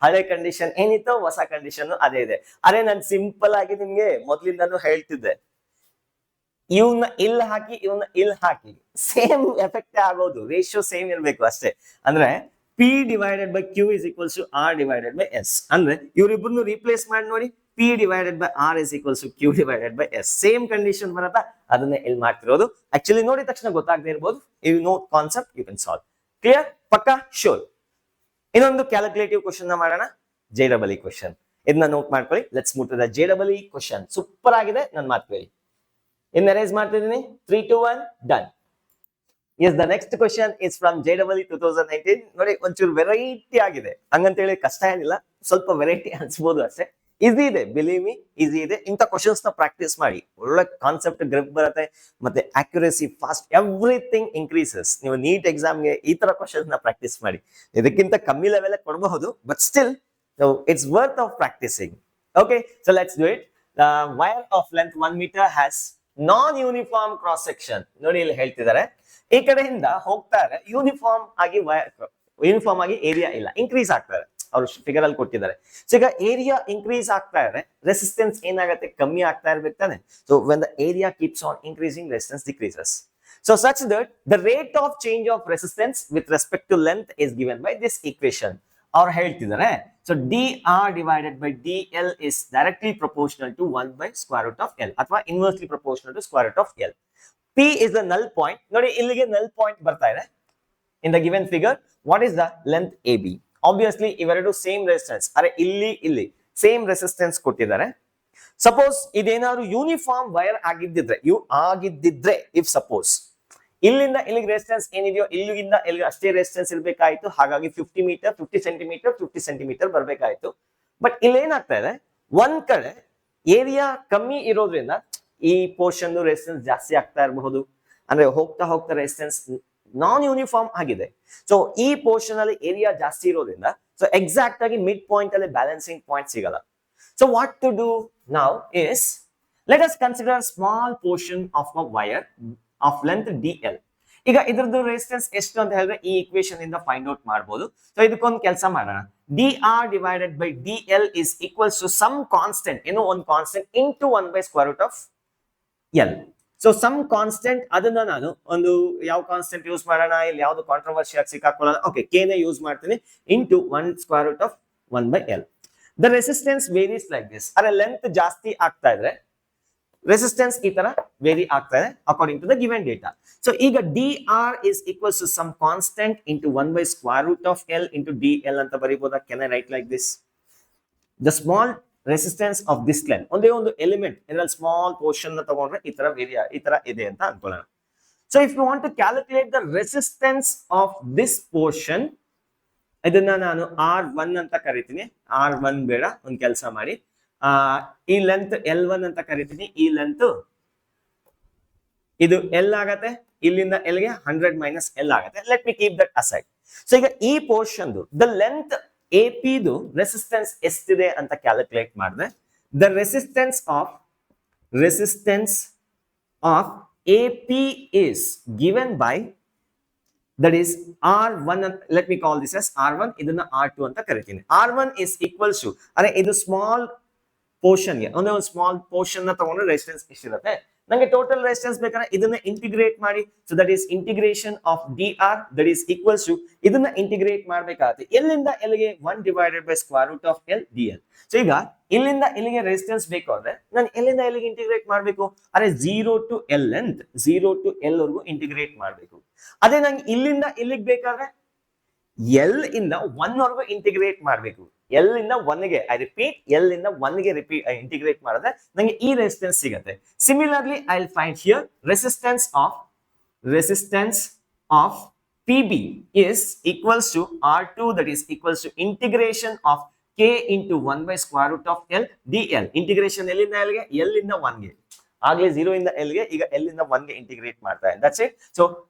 ಹಳೆ ಕಂಡೀಷನ್ ಏನಿತ್ತು, ಹೊಸ ಕಂಡೀಷನ್ ಅದೇ ಇದೆ. ಅರೆ ನಾನು ಸಿಂಪಲ್ ಆಗಿ ನಿಮ್ಗೆ ಮೊದ್ಲಿಂದಾನು ಹೇಳ್ತಿದ್ದೆ, ಇವನ್ನ ಇಲ್ಲಿ ಹಾಕಿ ಇವನ್ನ ಇಲ್ಲಿ ಹಾಕಿ ಸೇಮ್ ಎಫೆಕ್ಟ್ ಆಗೋದು. ರೇಷಿಯೋ ಸೇಮ್ ಇರ್ಬೇಕು ಅಷ್ಟೇ. ಅಂದ್ರೆ P divided by Q is equals to R divided by S. ಅಂದ್ರೆ ಇವರಿಬ್ಬರನ್ನು ರೀಪ್ಲೇಸ್ ಮಾಡಿ ನೋಡಿ. P divided by R is equals to Q divided by S. Same condition ಬರತ್ತಾ? ಅದನ್ನೇ ಇಲ್ಲಿ ಮಾಡ್ತಿರೋದು. ಆಕ್ಚುಲಿ ನೋಡಿದ ತಕ್ಷಣ ಗೊತ್ತಾಗದೇ ಇರ್ಬೋದು. You know concept, you can solve. Clear? ಪಕ್ಕಾ? ಶೋರ್. ಇನ್ನೊಂದು ಕ್ಯಾಲ್ಕುಲೇಟಿವ್ ಕ್ವಶನ್ ಮಾಡೋಣ. JEE question. ಇದನ್ನ ನೋಟ್ ಮಾಡ್ಕೊಳ್ಳಿ. Let's move to the JEE question. Super ಆಗಿದೆ, ನನ್ನ ಮಾತು ಕೇಳಿ. ಇನ್ನು ಅರೇಂಜ್ ಮಾಡ್ತಿದ್ದೀನಿ. 3, 2, 1 done. Yes, the next question is from JEE 2019. ನೋಡಿ, ಒಂಚೂರು ವೆರೈಟಿ ಆಗಿದೆ. ಹಂಗಂತೇಳಿ ಕಷ್ಟ ಏನಿಲ್ಲ, ಸ್ವಲ್ಪ ವೆರೈಟಿ ಅನ್ಸ್ಬೋದು ಅಷ್ಟೇ. ಈಸಿ ಇದೆ, ಬಿಲೀವ್ ಮಿ, ಈಸಿ ಇದೆ. ಇಂಥ ಕ್ವಶನ್ಸ್ ನ ಪ್ರಾಕ್ಟೀಸ್ ಮಾಡಿ, ಒಳ್ಳೆ ಕಾನ್ಸೆಪ್ಟ್ ಗ್ರಿಪ್ ಬರುತ್ತೆ, ಮತ್ತೆ ಅಕ್ಯುರೇಸಿ ಫಾಸ್ಟ್, ಎವ್ರಿಥಿಂಗ್ ಇನ್ಕ್ರೀಸಸ್. ನೀವು ನೀಟ್ ಎಕ್ಸಾಮ್ಗೆ ಈ ತರ ಕ್ವಶನ್ಸ್ ನ ಪ್ರಾಕ್ಟೀಸ್ ಮಾಡಿ. ಇದಕ್ಕಿಂತ ಕಮ್ಮಿ ಲೆವೆಲ್ ಕೊಡಬಹುದು, but still it's worth of practising. Okay, so let's do it. Wire of length 1 meter has non uniform cross section. ನೋಡಿ, ಇಲ್ಲಿ ಹೇಳ್ತಿದ್ದಾರೆ, ಈ ಕಡೆಯಿಂದ ಹೋಗ್ತಾರೆ, ಯೂನಿಫಾರ್ಮ್ ಆಗಿ ಏರಿಯಾ ಇಲ್ಲ, ಇನ್ಕ್ರೀಸ್ ಆಗ್ತಾರೆ. ಅವ್ರು ಫಿಗರ್ ಅಲ್ಲಿ ಕೊಟ್ಟಿದ್ದಾರೆ. ಸೊ ಈಗ ಏರಿಯಾ ಇನ್ಕ್ರೀಸ್ ಆಗ್ತಾ ಇದ್ರೆ ರೆಸಿಸ್ಟೆನ್ಸ್ ಏನಾಗುತ್ತೆ? ಕಮ್ಮಿ ಆಗ್ತಾ ಇರ್ಬೇಕು ತಾನೆ. So when the area keeps on increasing, resistance decreases. So such that the rate of change of resistance with respect to length is given by this equation. ಅವ್ರು ಹೇಳ್ತಿದ್ದಾರೆ, so dr divided by dl is directly proportional to 1 by square root of l ಅಥವಾ inversely proportional to square root of l. p is the null point. ನೋಡಿ ಇಲ್ಲಿಗೆ null point ಬರ್ತಾ ಇದೆ in the given figure. What is the length ab? Obviously ಇವೆರಡು ಸೇಮ್ ರೆಸಿಸ್ಟೆನ್ಸ್, ಅರೆ ಇಲ್ಲಿ ಸೇಮ್ ರೆಸಿಸ್ಟೆನ್ಸ್ ಕೊಟ್ಟಿದ್ದಾರೆ. ಸಪೋಸ್ ಇದೇನಾದ್ರು ಯೂನಿಫಾರ್ಮ್ ವೈರ್ ಆಗಿದ್ದಿದ್ರೆ ಇಫ್ ಸಪೋಸ್ ಇಲ್ಲಿಂದ ಇಲ್ಲಿಗೆ ರೆಸಿಸ್ಟೆನ್ಸ್ ಏನಿದೆಯೋ ಇಲ್ಲಿಂದ ಇಲ್ಲಿಗೆ ಅಷ್ಟೇ ರೆಸಿಸ್ಟೆನ್ಸ್ ಇರಬೇಕಾಯ್ತು. ಹಾಗಾಗಿ 50 ಮೀಟರ್ 50 ಸೆಂಟಿಮೀಟರ್ 50 ಸೆಂಟಿಮೀಟರ್ ಬರ್ಬೇಕಾಯ್ತು. ಬಟ್ ಇಲ್ಲಿ ಏನಾಗ್ತಾ ಇದೆ, ಒಂದ್ ಕಡೆ ಏರಿಯಾ ಕಮ್ಮಿ ಇರೋದ್ರಿಂದ ಈ ಪೋರ್ಷನ್ ರೆಸಿಸ್ಟೆನ್ಸ್ ಜಾಸ್ತಿ ಆಗ್ತಾ ಇರಬಹುದು. ಅಂದ್ರೆ ಹೋಗ್ತಾ ಹೋಗ್ತಾ ರೆಸಿಸ್ಟೆನ್ಸ್ ನಾನ್ ಯೂನಿಫಾರ್ಮ್ ಆಗಿದೆ. ಸೊ ಈ ಪೋರ್ಷನ್ ಅಲ್ಲಿ ಏರಿಯಾ ಜಾಸ್ತಿ ಇರೋದ್ರಿಂದ ಸೊ ಎಕ್ಸಾಕ್ಟ್ ಆಗಿ ಮಿಡ್ ಪಾಯಿಂಟ್ ಅಲ್ಲಿ ಬ್ಯಾಲೆನ್ಸಿಂಗ್ ಪಾಯಿಂಟ್ ಸಿಗಲ್ಲ. So what to do now is, let us consider small portion of a wire of length DL. ಈಗ ಇದ್ರದ್ದು ರೆಸಿಸ್ಟೆನ್ಸ್ ಎಷ್ಟು ಅಂತ ಹೇಳಿದ್ರೆ ಈ ಇಕ್ವೇಶನ್ ಇಂದ ಫೈಂಡ್ ಔಟ್ ಮಾಡಬಹುದು. ಸೊ ಇದಕ್ಕೊಂದು ಕೆಲಸ ಮಾಡೋಣ. dr divided by dl is equals to some constant, ಏನೋ ಒಂದು constant into 1 by square root of l. So some constant, ಅದನ್ನ ನಾನು ಒಂದು ಯಾವ ಕಾನ್ಸ್ಟೆಂಟ್ ಯೂಸ್ ಮಾಡೋಣ, ಇಲ್ಲಿ ಯಾವ್ದು ಕಾಂಟ್ರವರ್ಸಿ ಆಗಿ ಸಿಕ್ಕಾಕೊಳ್ಳೋಣ. ಓಕೆ, ಕೆ ನೇ ಯೂಸ್ ಮಾಡ್ತೀನಿ. into 1 square root of 1 by l. The resistance varies like this. ಅರೆ ಲೆಂತ್ ಜಾಸ್ತಿ ಆಗ್ತಾ ಇದ್ರೆ ರೆಸಿಸ್ಟೆನ್ಸ್ ಈ ತರ ವೇರಿ ಆಗ್ತಾ ಇದೆ according to the given data. So ಈಗ dr is equals to some constant into 1 by square root of l into dl ಅಂತ ಬರೀಬಹುದಾ? Can I write like this? The small resistance of this length, ಒಂದೇ ಒಂದು ಎಲಿಮೆಂಟ್ ಇದರಲ್ಲಿ ಸ್ಮಾಲ್ ಪೋರ್ಷನ್ ನ ತಗೊಂಡ್ರೆ ಈ ತರ ಇದೆ ಅಂತ ಅನ್ಕೊಳ್ಳೋಣ. So if you want to calculate the resistance of this portion, ಇದನ್ನ ನಾನು R1 ಅಂತ ಕರಿತೀನಿ. R1 ಬೇಡ, ಒಂದು ಕೆಲಸ ಮಾಡಿ, ಈ ಲೆಂತ್ L1 ಅಂತ ಕರಿತೀನಿ. ಈ ಲೆಂತ್ ಇದು L ಆಗತ್ತೆ, ಇಲ್ಲಿಂದ L ಗೆ 100 ಮೈನಸ್ L ಆಗತ್ತೆ. Let me keep that aside. So ಈಗ ಈ ಪೋರ್ಷನ್ ದ ಲೆಂತ್ AP ದು ರೆಸಿಸ್ಟೆನ್ಸ್ ಎಷ್ಟಿದೆ ಅಂತ ಕ್ಯಾಲ್ಕುಲೇಟ್ ಮಾಡಿದ್ರೆ, the resistance of AP is given by, that is R1. Let me call this as R1. ಇದನ್ನ R2 ಅಂತ ಕರಿತೀನಿ. R1 is equals to, ಅರೆ ಇದು ಸ್ಮಾಲ್ ಪೋರ್ಷನ್ ಗೆ ಒಂದು ಸ್ಮಾಲ್ ಪೋರ್ಷನ್ ನ ತಗೊಂಡ್ರೆ ರೆಸಿಸ್ಟೆನ್ಸ್ ಎಷ್ಟಿರುತ್ತೆ, ನಂಗೆ ಟೋಟಲ್ ರೆಸಿಸ್ಟೆನ್ಸ್ ಬೇಕಾದ್ರೆ ಇದನ್ನ ಇಂಟಿಗ್ರೇಟ್ ಮಾಡಿ. So that is integration of dr, that is equals to, ಇದನ್ನ ಇಂಟಿಗ್ರೇಟ್ ಮಾಡ್ಬೇಕಾಗುತ್ತೆ ಎಲ್ಲಿಂದ ಎಲ್ಲಿಗೆ 1 divided by square root of l dl. So ಈಗ ಇಲ್ಲಿಂದ ಇಲ್ಲಿಗೆ ರೆಸಿಸ್ಟೆನ್ಸ್ ಬೇಕು ಅಂದ್ರೆ ನಾನು ಎಲ್ಲಿಂದ ಎಲ್ಲಿಗೆ ಇಂಟಿಗ್ರೇಟ್ ಮಾಡಬೇಕು, ಅರೆ 0 to l length 0 to l ವರೆಗೂ ಇಂಟಿಗ್ರೇಟ್ ಮಾಡಬೇಕು. ಅದೇ ನಂಗೆ ಇಲ್ಲಿಂದ ಇಲ್ಲಿಗೆ ಬೇಕಾದ್ರೆ L ಇಂದ 1 ವರೆಗೂ ಇಂಟಿಗ್ರೇಟ್ ಮಾಡಬೇಕು. L ಇಂದ 1 ಗೆ, ಐ ರಿಪೀಟ್, L ಇಂದ 1 ಗೆ ಇಂಟಿಗ್ರೇಟ್ ಮಾಡಿದ್ರೆ ನಂಗೆ ಈ ರೆಸಿಸ್ಟೆನ್ಸ್ ಸಿಗುತ್ತೆ. Similarly I will find here resistance of PB is equals to R2, that is equals to integration of K into 1 by square root of L dl. Integration ಎಲ್ಲಿಂದ L ಗೆ, L ಇಂದ 1 ಗೆ, ಆಗ್ಲೇ 0 ಇಂದ L ಗೆ, ಈಗ L ಇಂದ 1 ಗೆ ಇಂಟಿಗ್ರೇಟ್ ಮಾಡ್ತಾ ಇದೆ. That's it. So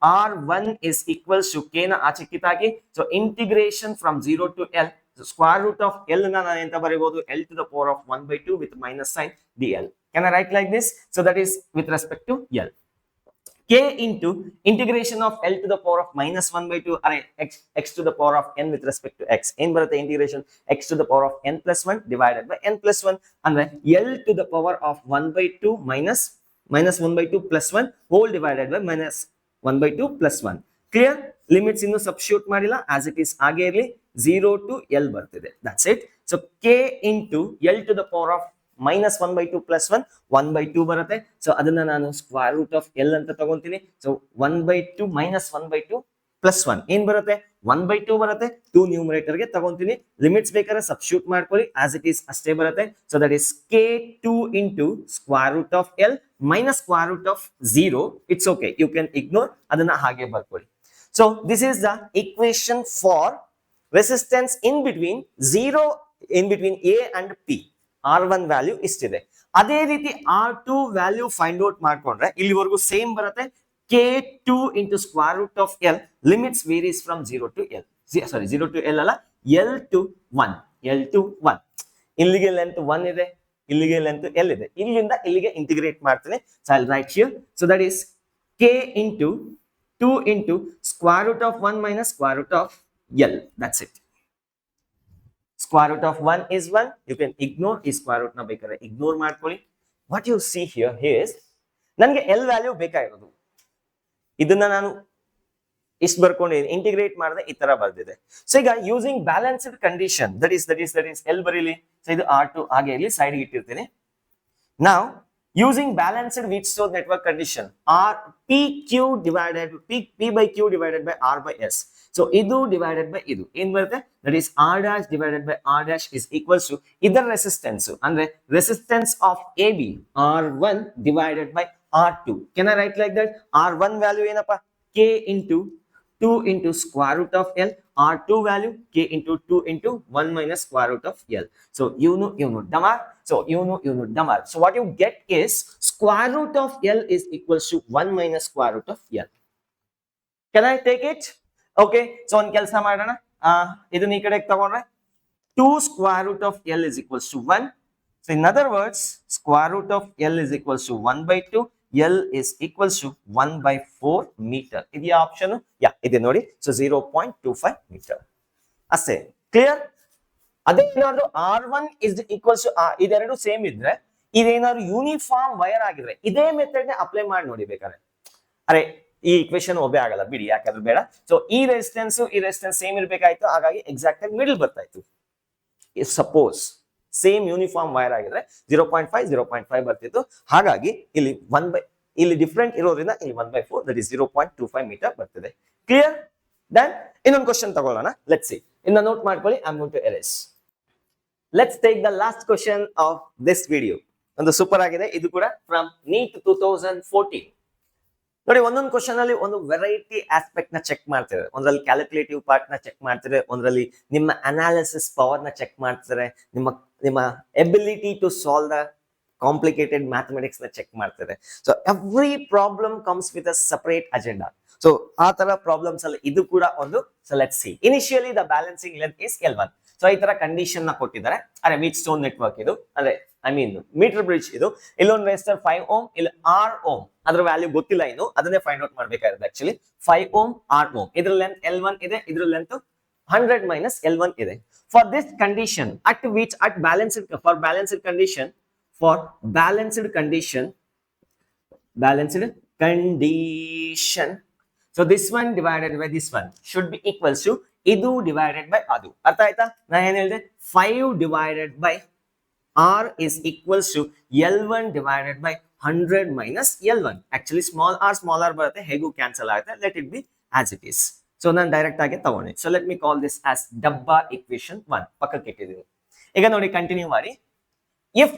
R1 is equals to K ನ ಆಚೆ ಕಿತ್ತಾಕಿ, so integration from 0 to L, square root of L ನ ನಾನು ಎಂತ ಬರೀಬಹುದು, L to the power of 1 by 2 with minus sign dl. Can I write like this? So that is with respect to L. K into integration of L to the power of minus 1 by 2, ಅರೆ x to the power of n with respect to x. ಏನ್ ಬರುತ್ತೆ integration, x to the power of n plus 1 divided by n plus 1, ಅಂದ್ರೆ L to the power of 1 by 2 minus 1 by 2 plus 1 whole divided by minus 1 by 2 plus 1. Clear? Limits ಇನ್ನು ಸಬ್ಸ್ಟಿಟ್ಯೂಟ್ ಮಾಡಿಲ್ಲ, ಆಸ್ ಇಟ್ ಈಸ್ ಹಾಗೆ ಇರಲಿ. 0 to L ಬರ್ತಿದೆ. That's it. So K into L to the power of minus 1 by 2 plus 1 by 2 ಬರುತ್ತೆ. ಸೊ ಅದನ್ನ ನಾನು ಸ್ಕ್ವೇರ್ ರೂಟ್ ಆಫ್ L ಅಂತ ತಗೊಂತೀನಿ. So 1 by 2 minus 1 by 2 plus 1 ಏನ್ ಬರುತ್ತೆ, 1 by 2 ಬರುತ್ತೆ. 2 ನ್ಯೂಮರೇಟರ್ ಗೆ ತಗೊಂತೀನಿ. ಲಿಮಿಟ್ಸ್ ಬೇಕಾದ್ರೆ ಸಬ್ಸ್ಟಿಟ್ಯೂಟ್ ಮಾಡ್ಕೊಳ್ಳಿ, ಆಸ್ ಇಟ್ ಈಸ್ ಅಷ್ಟೇ ಬರುತ್ತೆ. So that is K2 into square root of L minus square root of 0. It's okay, you can ignore, ಅದನ್ನ ಹಾಗೆ ಬರ್ಕೊಳ್ಳಿ. So this is the equation for resistance in between A and P. R1 value ಇಷ್ಟಿದೆ. ಅದೇ ರೀತಿ R2 ವ್ಯಾಲ್ಯೂ ಫೈಂಡ್ ಔಟ್ ಮಾಡ್ಕೊಂಡ್ರೆ ಇಲ್ಲಿವರೆಗೂ ಸೇಮ್ ಬರುತ್ತೆ. K2 into square root of L, limits varies from 0 to L. Sorry 0 to L ಅಲ್ಲ, L to 1. ಇಲ್ಲಿಗೆ ಲೆಂತ್ 1 ಇದೆ, ಇಲ್ಲಿಗೆ ಲೆಂತ್ L ಇದೆ. ಇಲ್ಲಿಂದ ಇಲ್ಲಿಗೆ ಇಂಟಿಗ್ರೇಟ್ ಮಾಡ್ತೇನೆ. So I will write here. So that is K into 2 into square root of 1 minus square root of L. That's it. Square root of 1 is 1. You can ignore ಈ square root ನ ಬೇಕಾದ್ರೆ ಇಗ್ನೋರ್ ಮಾಡ್ಕೊಳ್ಳಿ. What you see here is, ನನಗೆ L ವ್ಯಾಲ್ಯೂ ಬೇಕಾಗಿರೋದು, ಇದನ್ನ ನಾನು ಇಷ್ಟು ಬರ್ಕೊಂಡಿದ್ದೀನಿ, ಇಂಟಿಗ್ರೇಟ್ ಮಾಡಿದ್ರೆ ಈ ತರ ಬರ್ದಿದೆ. ಸೊ ಈಗ using balanced condition that is L Bareilly. So ಇದು R2 ಹಾಗೆ ಇಲ್ಲಿ ಸೈಡ್ ಇಟ್ಟಿರ್ತೀನಿ. ನಾವು using balanced Wheatstone network condition R PQ divided P by Q divided by R by S. So idu divided by idu ಏನು ಬರುತ್ತೆ, that is R dash divided by R dash is equals to ಇದರ resistance ಅಂದ್ರೆ resistance of AB R1 divided by R2. Can I write like that? R1 value ಏನಪ್ಪ, K into 2 into square root of L. R2 value K into 2 into 1 minus square root of L. So you know damar. So you know damar. So what you get is square root of L is equals to 1 minus square root of L. Can I take it? Okay. So on kelsa madana. Idu nee kade tagondre 2 square root of L is equals to 1. So in other words, square root of L is equals to 1 by 2. L is equals to 1 by 4 meter. Is the option? Yeah, it is nodi. So 0.25 meter. Asse clear? ಅದೇ ಏನಾದ್ರು R1 is equals to R, ಇದೆರಡು ಸೇಮ್ ಇದ್ರೆ, ಇದೇನಾದ್ರು ಯೂನಿಫಾರ್ಮ್ ವೈರ್ ಆಗಿದ್ರೆ ಇದೇ ಮೆಥಡ್ ನ ಅಪ್ಲೈ ಮಾಡಿ ನೋಡಿ ಬೇಕಾದ್ರೆ. ಅರೆ ಈ ಇಕ್ವೇಶನ್ ಒಬ್ಬೇ ಆಗಲ್ಲ ಬಿಡಿ, ಯಾಕಂದ್ರೆ ಬೇಡ. ಸೊ ಈ ರೆಸಿಸ್ಟೆನ್ಸ್ ಸೇಮ್ ಇರ್ಬೇಕಾಯ್ತು, ಹಾಗಾಗಿ ಎಕ್ಸಾಕ್ಟ್ ಆಗಿ ಮಿಡಲ್ ಬರ್ತಾ ಇತ್ತು. ಸಪೋಸ್ ಸೇಮ್ ಯೂನಿಫಾರ್ಮ್ ವೈರ್ ಆಗಿದ್ರೆ 0.5 ಬರ್ತಿತ್ತು, ಹಾಗಾಗಿ ಇಲ್ಲಿ ಡಿಫ್ರೆಂಟ್ ಇರೋದ್ರಿಂದ ಇಲ್ಲಿ 1/4 ದಟ್ ಇಸ್ 0.25 ಮೀಟರ್ ಬರ್ತಿದೆ. ಕ್ಲಿಯರ್? ದೆನ್ ಇನ್ನೊಂದು ಕ್ವಶನ್ ತಗೊಳ್ಳೋಣ. Let's see. ಇನ್ನ ನೋಟ್ ಮಾಡ್ಕೊಳ್ಳಿ, I am going to erase. Let's take the last question of this video. ಒಂದು ಸೂಪರ್ ಆಗಿದೆ, ಇದು ಕೂಡ ಫ್ರಮ್ ನೀಟ್ 2014. ನೋಡಿ, ಒಂದೊಂದು ಕ್ವಶನ್ ಅಲ್ಲಿ ಒಂದು ವೆರೈಟಿ ಆಸ್ಪೆಕ್ಟ್ ನ ಚೆಕ್ ಮಾಡ್ತಾರೆ. ಒಂದ್ರಲ್ಲಿ ಕ್ಯಾಲ್ಕುಲೇಟಿವ್ ಪಾರ್ಟ್ ನ ಚೆಕ್ ಮಾಡ್ತಾರೆ, ಒಂದ್ರಲ್ಲಿ ನಿಮ್ಮ ಅನಾಲಿಸಿಸ್ ಪವರ್ ನ ಚೆಕ್ ಮಾಡ್ತಾರೆ, ನಿಮ್ಮ ability to solve the complicated mathematics ನ ಚೆಕ್ ಮಾಡ್ತಾರೆ. So every problem comes with a separate agenda. So ಆ ತರ ಪ್ರಾಬ್ಲಮ್ಸ್ ಅಲ್ಲಿ ಇದು ಕೂಡ ಒಂದು. So let's see. Initially the balancing length is L1. So ಈ ತರ ಕಂಡೀಷನ್ ನ ಕೊಟ್ಟಿದ್ದಾರೆ. ಅರೆ Wheatstone ನೆಟ್ವರ್ಕ್ ಇದು, ಅಂದ್ರೆ ಐ ಮೀನ್ ಮೀಟರ್ ಬ್ರಿಡ್ಜ್ ಇದು. ಇಲ್ಲೊಂದು ರೆಸಿಸ್ಟರ್ 5 ಓಮ್, ಇಲ್ಲಿ 6 ಓಮ್. ಅದ್ರ ವ್ಯಾಲ್ಯೂ ಗೊತ್ತಿಲ್ಲ ಇನ್ನು, ಅದನ್ನೇ ಫೈಂಡ್ ಔಟ್ ಮಾಡ್ಬೇಕಾಗಿದೆ. ಆಕ್ಚುಲಿ 5 ಓಮ್ 6 ಓಮ್, ಇದ್ರ ಲೆಂತ್ L1 ಇದೆ, ಇದ್ರ ಲೆಂತ್ 100 minus L1 ಇದೆ. For this condition at which at balanced condition so this one divided by this one should be equals to idu divided by adu. ಅರ್ಥ ಆಯ್ತಾ? ನಾನು ಏನು ಹೇಳಿದೆ, 5 divided by R is equals to L1 divided by 100 minus L1. Actually small r ಬರುತ್ತೆ, ಹೇಗೂ ಕ್ಯಾನ್ಸಲ್ ಆಗುತ್ತೆ. Let it be as it is. So ನಾನು ಡೈರೆಕ್ಟ್ ಆಗಿ ತಗೊಂಡೆ. So let me call this as ಡಬ್ಬಾ ಇಕ್ವೇಶನ್ 1. ಪಕ್ಕಕ್ಕೆ ಇಟ್ಟಿದ್ದೀನಿ. ಈಗ ನೋಡಿ, ಕಂಟಿನ್ಯೂ ಮಾಡಿ. If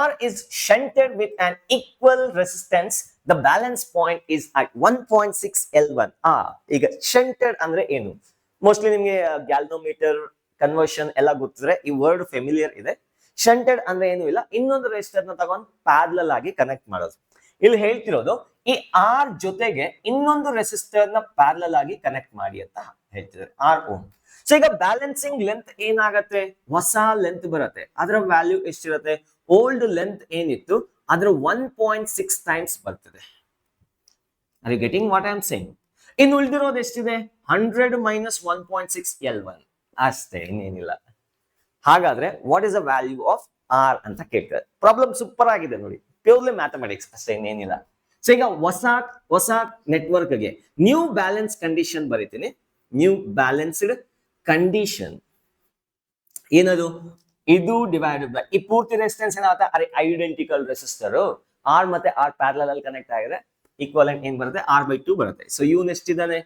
R is shunted with an equal resistance, the balance point is at 1.6 L1. ಈಗ shunted ಅಂದ್ರೆ ಏನು? ಮೋಸ್ಟ್ಲಿ ನಿಮಗೆ ಗ್ಯಾಲ್ನೋಮೀಟರ್ ಕನ್ವರ್ಷನ್ ಎಲ್ಲ ಗೊತ್ತಿದ್ರೆ ಈ ವರ್ಡ್ ಫೆಮಿಲಿಯರ್ ಇದೆ. ಶಂಟೆಡ್ ಅಂದ್ರೆ ಏನು ಇಲ್ಲ, ಇನ್ನೊಂದು ರೆಸಿಸ್ಟರ್ ನ ತಗೊಂಡು ಪ್ಯಾರಲಲ್ ಆಗಿ ಕನೆಕ್ಟ್ ಮಾಡೋದು. ಇಲ್ಲಿ ಹೇಳ್ತಿರೋದು ಈ R ಜೊತೆಗೆ ಇನ್ನೊಂದು ರೆಸಿಸ್ಟರ್ ನ ಪ್ಯಾರಲಲ್ ಆಗಿ ಕನೆಕ್ಟ್ ಮಾಡಿ ಅಂತ ಹೇಳ್ತಿದ್ದಾರೆ, R ಓಮ್. ಸೊ ಈಗ ಬ್ಯಾಲೆನ್ಸಿಂಗ್ ಲೆಂತ್ ಏನಾಗತ್ತೆ, ಹೊಸ ಲೆಂತ್ ಬರುತ್ತೆ. ಅದರ ವ್ಯಾಲ್ಯೂ ಎಷ್ಟಿರುತ್ತೆ, ಓಲ್ಡ್ ಲೆಂತ್ ಏನಿತ್ತು ಅದ್ರ 1.6 ಟೈಮ್ಸ್ ಬರ್ತದೆ. Are you getting what I am saying? ಇನ್ನು ಉಳಿದಿರೋದು ಎಷ್ಟಿದೆ, 100 minus 1.6 L1 ಅಷ್ಟೇ, ಇನ್ನೇನಿಲ್ಲ. ಹಾಗಾದ್ರೆ what is the value of R ಅಂತ ಕೇಳ್ತಾರೆ. ಪ್ರಾಬ್ಲಮ್ ಸೂಪರ್ ಆಗಿದೆ ನೋಡಿ, ಪ್ಯೂರ್ಲಿ ಮ್ಯಾಥಮೆಟಿಕ್ಸ್ ಅಷ್ಟೇ, ಇನ್ನೇನಿಲ್ಲ. ಸೊ ಈಗ ಹೊಸ ನೆಟ್ವರ್ಕ್ ಗೆ ನ್ಯೂ ಬ್ಯಾಲೆನ್ಸ್ ಕಂಡೀಷನ್ ಬರೀತೀನಿ. ನ್ಯೂ ಬ್ಯಾಲೆನ್ಸ್ಡ್ ಕಂಡೀಷನ್ ಏನದು, ಇದು ಡಿವೈಡೆಡ್ ಬೈ ಈ ಪೂರ್ತಿ ರೆಸಿಸ್ಟೆನ್ಸ್ ಏನಾಗುತ್ತೆ, ಅರೆ ಐಡೆಂಟಿಕಲ್ ರೆಸಿಸ್ಟರ್ R ಮತ್ತೆ R ಪ್ಯಾರಲಲ್ ಅಲ್ಲಿ ಕನೆಕ್ಟ್ ಆಗಿದೆ. ಈಕ್ವಲೆಂಟ್ ಏನ್ ಬರುತ್ತೆ, R/2 ಬರುತ್ತೆ. ಸೊ ಇವನು ಎಷ್ಟಿದ್ದಾನೆ,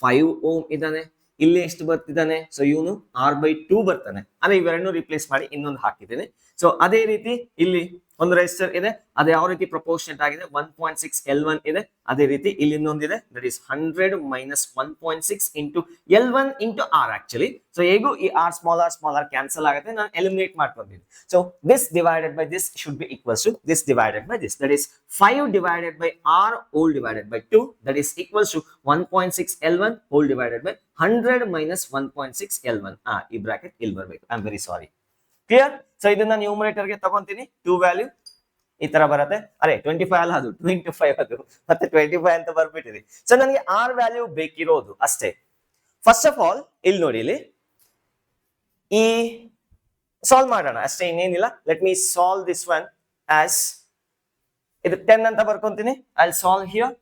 5 ಓಮ್ ಇದ್ದಾನೆ. ಇಲ್ಲಿ ಎಷ್ಟು ಬರ್ತಿದ್ದಾನೆ, ಸೊ ಇವನು R/2 ಬರ್ತಾನೆ. ಅಂದ್ರೆ ಇವೆರಡನ್ನು ರಿಪ್ಲೇಸ್ ಮಾಡಿ ಇನ್ನೊಂದು ಹಾಕಿದ್ದೀನಿ. ಸೊ ಅದೇ ರೀತಿ ಇಲ್ಲಿ ಒಂದು ರೆಸಿಸ್ಟರ್ ಇದೆ, ಅದು ಯಾವ ರೀತಿ ಪ್ರಪೋರ್ಷನೇಟ್ ಆಗಿದೆ, 1.6 L1 ಇದೆ. ಅದೇ ರೀತಿ ಇಲ್ಲಿ ಇನ್ನೊಂದಿದೆ, that is 100 minus 1.6 into L1 into R actually. So ಹೇಗೂ ಈ R ಸ್ಮಾಲ್ ಆರ್ ಕ್ಯಾನ್ಸಲ್ ಆಗುತ್ತೆ, ನಾನು ಎಲಿಮಿನೇಟ್ ಮಾಡ್ಕೊಂಡಿದ್ದೀನಿ. So this divided by this should be equals to this divided by this, that is 5 divided by R whole divided by 2, that is equals to 1.6 L1 whole divided by 100 minus 1.6 L1. ಈ ಬ್ರಾಕೆಟ್ ಇಲ್ಲಿ ಬರಬೇಕು, I am very sorry. Clear? So ಇದನ್ನ ನ್ಯೂಮರೇಟರ್ ಗೆ ತಗೊಂತೀನಿ, 2 ವ್ಯಾಲ್ಯೂ ಈ ತರ ಬರುತ್ತೆ. ಅರೆ 25 ಅಲ್ಲ, ಅದು 25 ಅದು ಮತ್ತೆ 25 ಅಂತ ಬರ್ಬಿಟ್ಟಿದೆ. ಸೊ ನನಗೆ R ವ್ಯಾಲ್ಯೂ ಬೇಕಿರೋದು ಅಷ್ಟೇ. ಫಸ್ಟ್ ಆಫ್ ಆಲ್ ಇಲ್ಲಿ ನೋಡಿ, ಇಲ್ಲಿ ಈ ಸಾಲ್ವ್ ಮಾಡೋಣ ಅಷ್ಟೇ, ಇನ್ನೇನಿಲ್ಲ. Let me solve this one as ಇದು 10 ಅಂತ ಬರ್ಕೊಂತೀನಿ. I will solve here.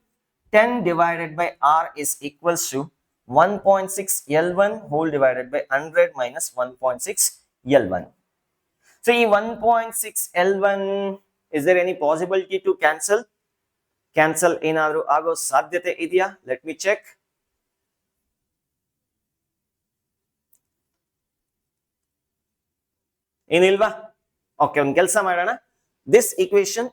10 divided by R is equals to 1.6 L1 whole divided by 100 minus 1.6 L1. So, 1.6 L1, is there any possibility to cancel? Cancel ಏನಾದರೂ ಆಗೋ ಸಾಧ್ಯತೆ ಇದೆಯಾ? Let me check. ಏನಿಲ್ವಾ? ಓಕೆ, ಒಂದು ಕೆಲಸ ಮಾಡೋಣ. this equation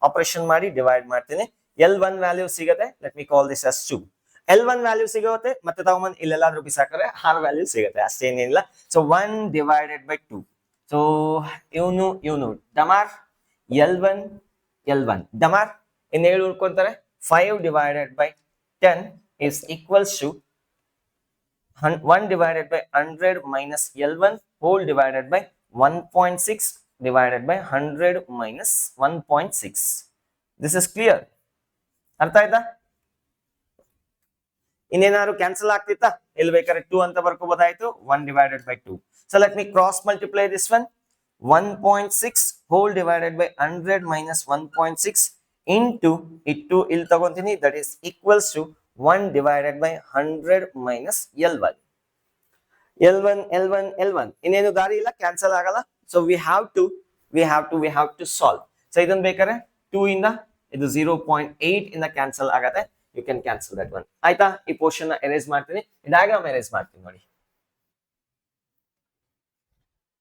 ಆಪರೇಷನ್ ಮಾಡಿ ಡಿವೈಡ್ ಮಾಡ್ತೀನಿ. L1 ವ್ಯಾಲ್ಯೂ ಸಿಗುತ್ತೆ. Let me call this as 2. L1 value ಸಿಗುತ್ತೆ, ಮತ್ತೆ ತಗೊಂಬಂದು ಇಲ್ಲೆಲ್ಲಾದ್ರೂ ಬಿಸಾಕಿದ್ರೆ R ವ್ಯಾಲ್ಯೂ ಸಿಗುತ್ತೆ, ಅಷ್ಟೇನಿಲ್ಲ. So 1 divided by 2. ಸೊ ಇವನು ಡಮಾರ್ L1 ಡಮಾರ್ ಇನ್ನು 7 ಉಳ್ಕೊಂತಾರೆ. 5 divided by 10 is equals to 1 divided by 100 minus L1 whole divided by 1.6 divided by 100 minus 1.6. This is clear. ಅರ್ಥ ಆಯ್ತಾ? ಇನ್ನೇನಾದ್ರು ಕ್ಯಾನ್ಸಲ್ ಆಗ್ತಿತ್ತಾ? ಇಲ್ಲಿ ಬೇಕಾದ್ರೆ 2 ಅಂತ ಬರ್ಕೋಬಹುದಾಯ್ತು. 1 divided by 2. So let me cross multiply this one. 1.6 whole divided by 100 minus 1.6 into it 2 ಇಲ್ಲಿ ತಗೊಂತೀನಿ, that is equals to 1 divided by 100 minus L1. L1 ಇನ್ನೇನು ದಾರಿ ಇಲ್ಲ, ಕ್ಯಾನ್ಸಲ್ ಆಗಲ್ಲ. So we have to solve. So ಇದನ್ನ ಬೇಕಾದ್ರೆ 2 ಇಂದ ಇದು 0.8 ಇಂದ ಕ್ಯಾನ್ಸಲ್ ಆಗತ್ತೆ. You can cancel that one. ಆಯ್ತಾ? ಈ ಪೋರ್ಷನ್ ನ ಎರೇಸ್ ಮಾಡ್ತೀನಿ, ಡಯಾಗ್ರಾಮ್ ಎರೇಸ್ ಮಾಡ್ತೀನಿ ನೋಡಿ.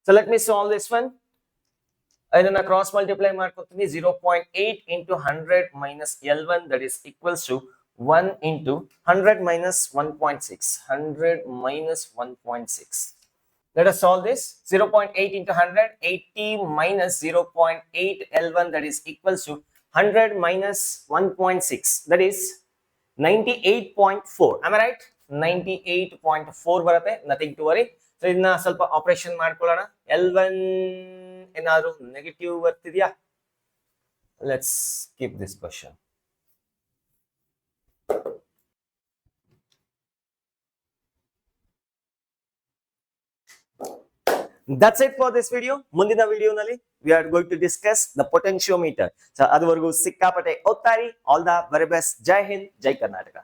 So let me solve this one. ಇದನ್ನ ಕ್ರಾಸ್ ಮಲ್ಟಿಪ್ಲೈ ಮಾಡ್ಕೊತೀನಿ. 0.8 into 100 minus L1, that is equals to 1 into 100 minus 1.6. 100 minus 1.6. Let us solve this. 0.8 into 100, 80 minus 0.8 L1, that is equals to 100 minus 1.6, that is 98.4. Am I right? 98.4 ಬರುತ್ತೆ. Nothing to worry. So ಇದನ್ನ ಸ್ವಲ್ಪ ಆಪರೇಷನ್ ಮಾಡ್ಕೊಳ್ಳೋಣ. L1 ಏನಾದ್ರು negative ಬರ್ತಿದ್ಯಾ? Let's skip this question. That's it for this video. ಮುಂದಿನ ವಿಡಿಯೋನಲ್ಲಿ we are going to discuss the potentiometer. So ಅದುವರೆಗೂ ಸಿಕ್ಕಾಪಟ್ಟೆ ಓದ್ತಾರಿ. All the very best. ಜೈ ಹಿಂದ್, ಜೈ ಕರ್ನಾಟಕ.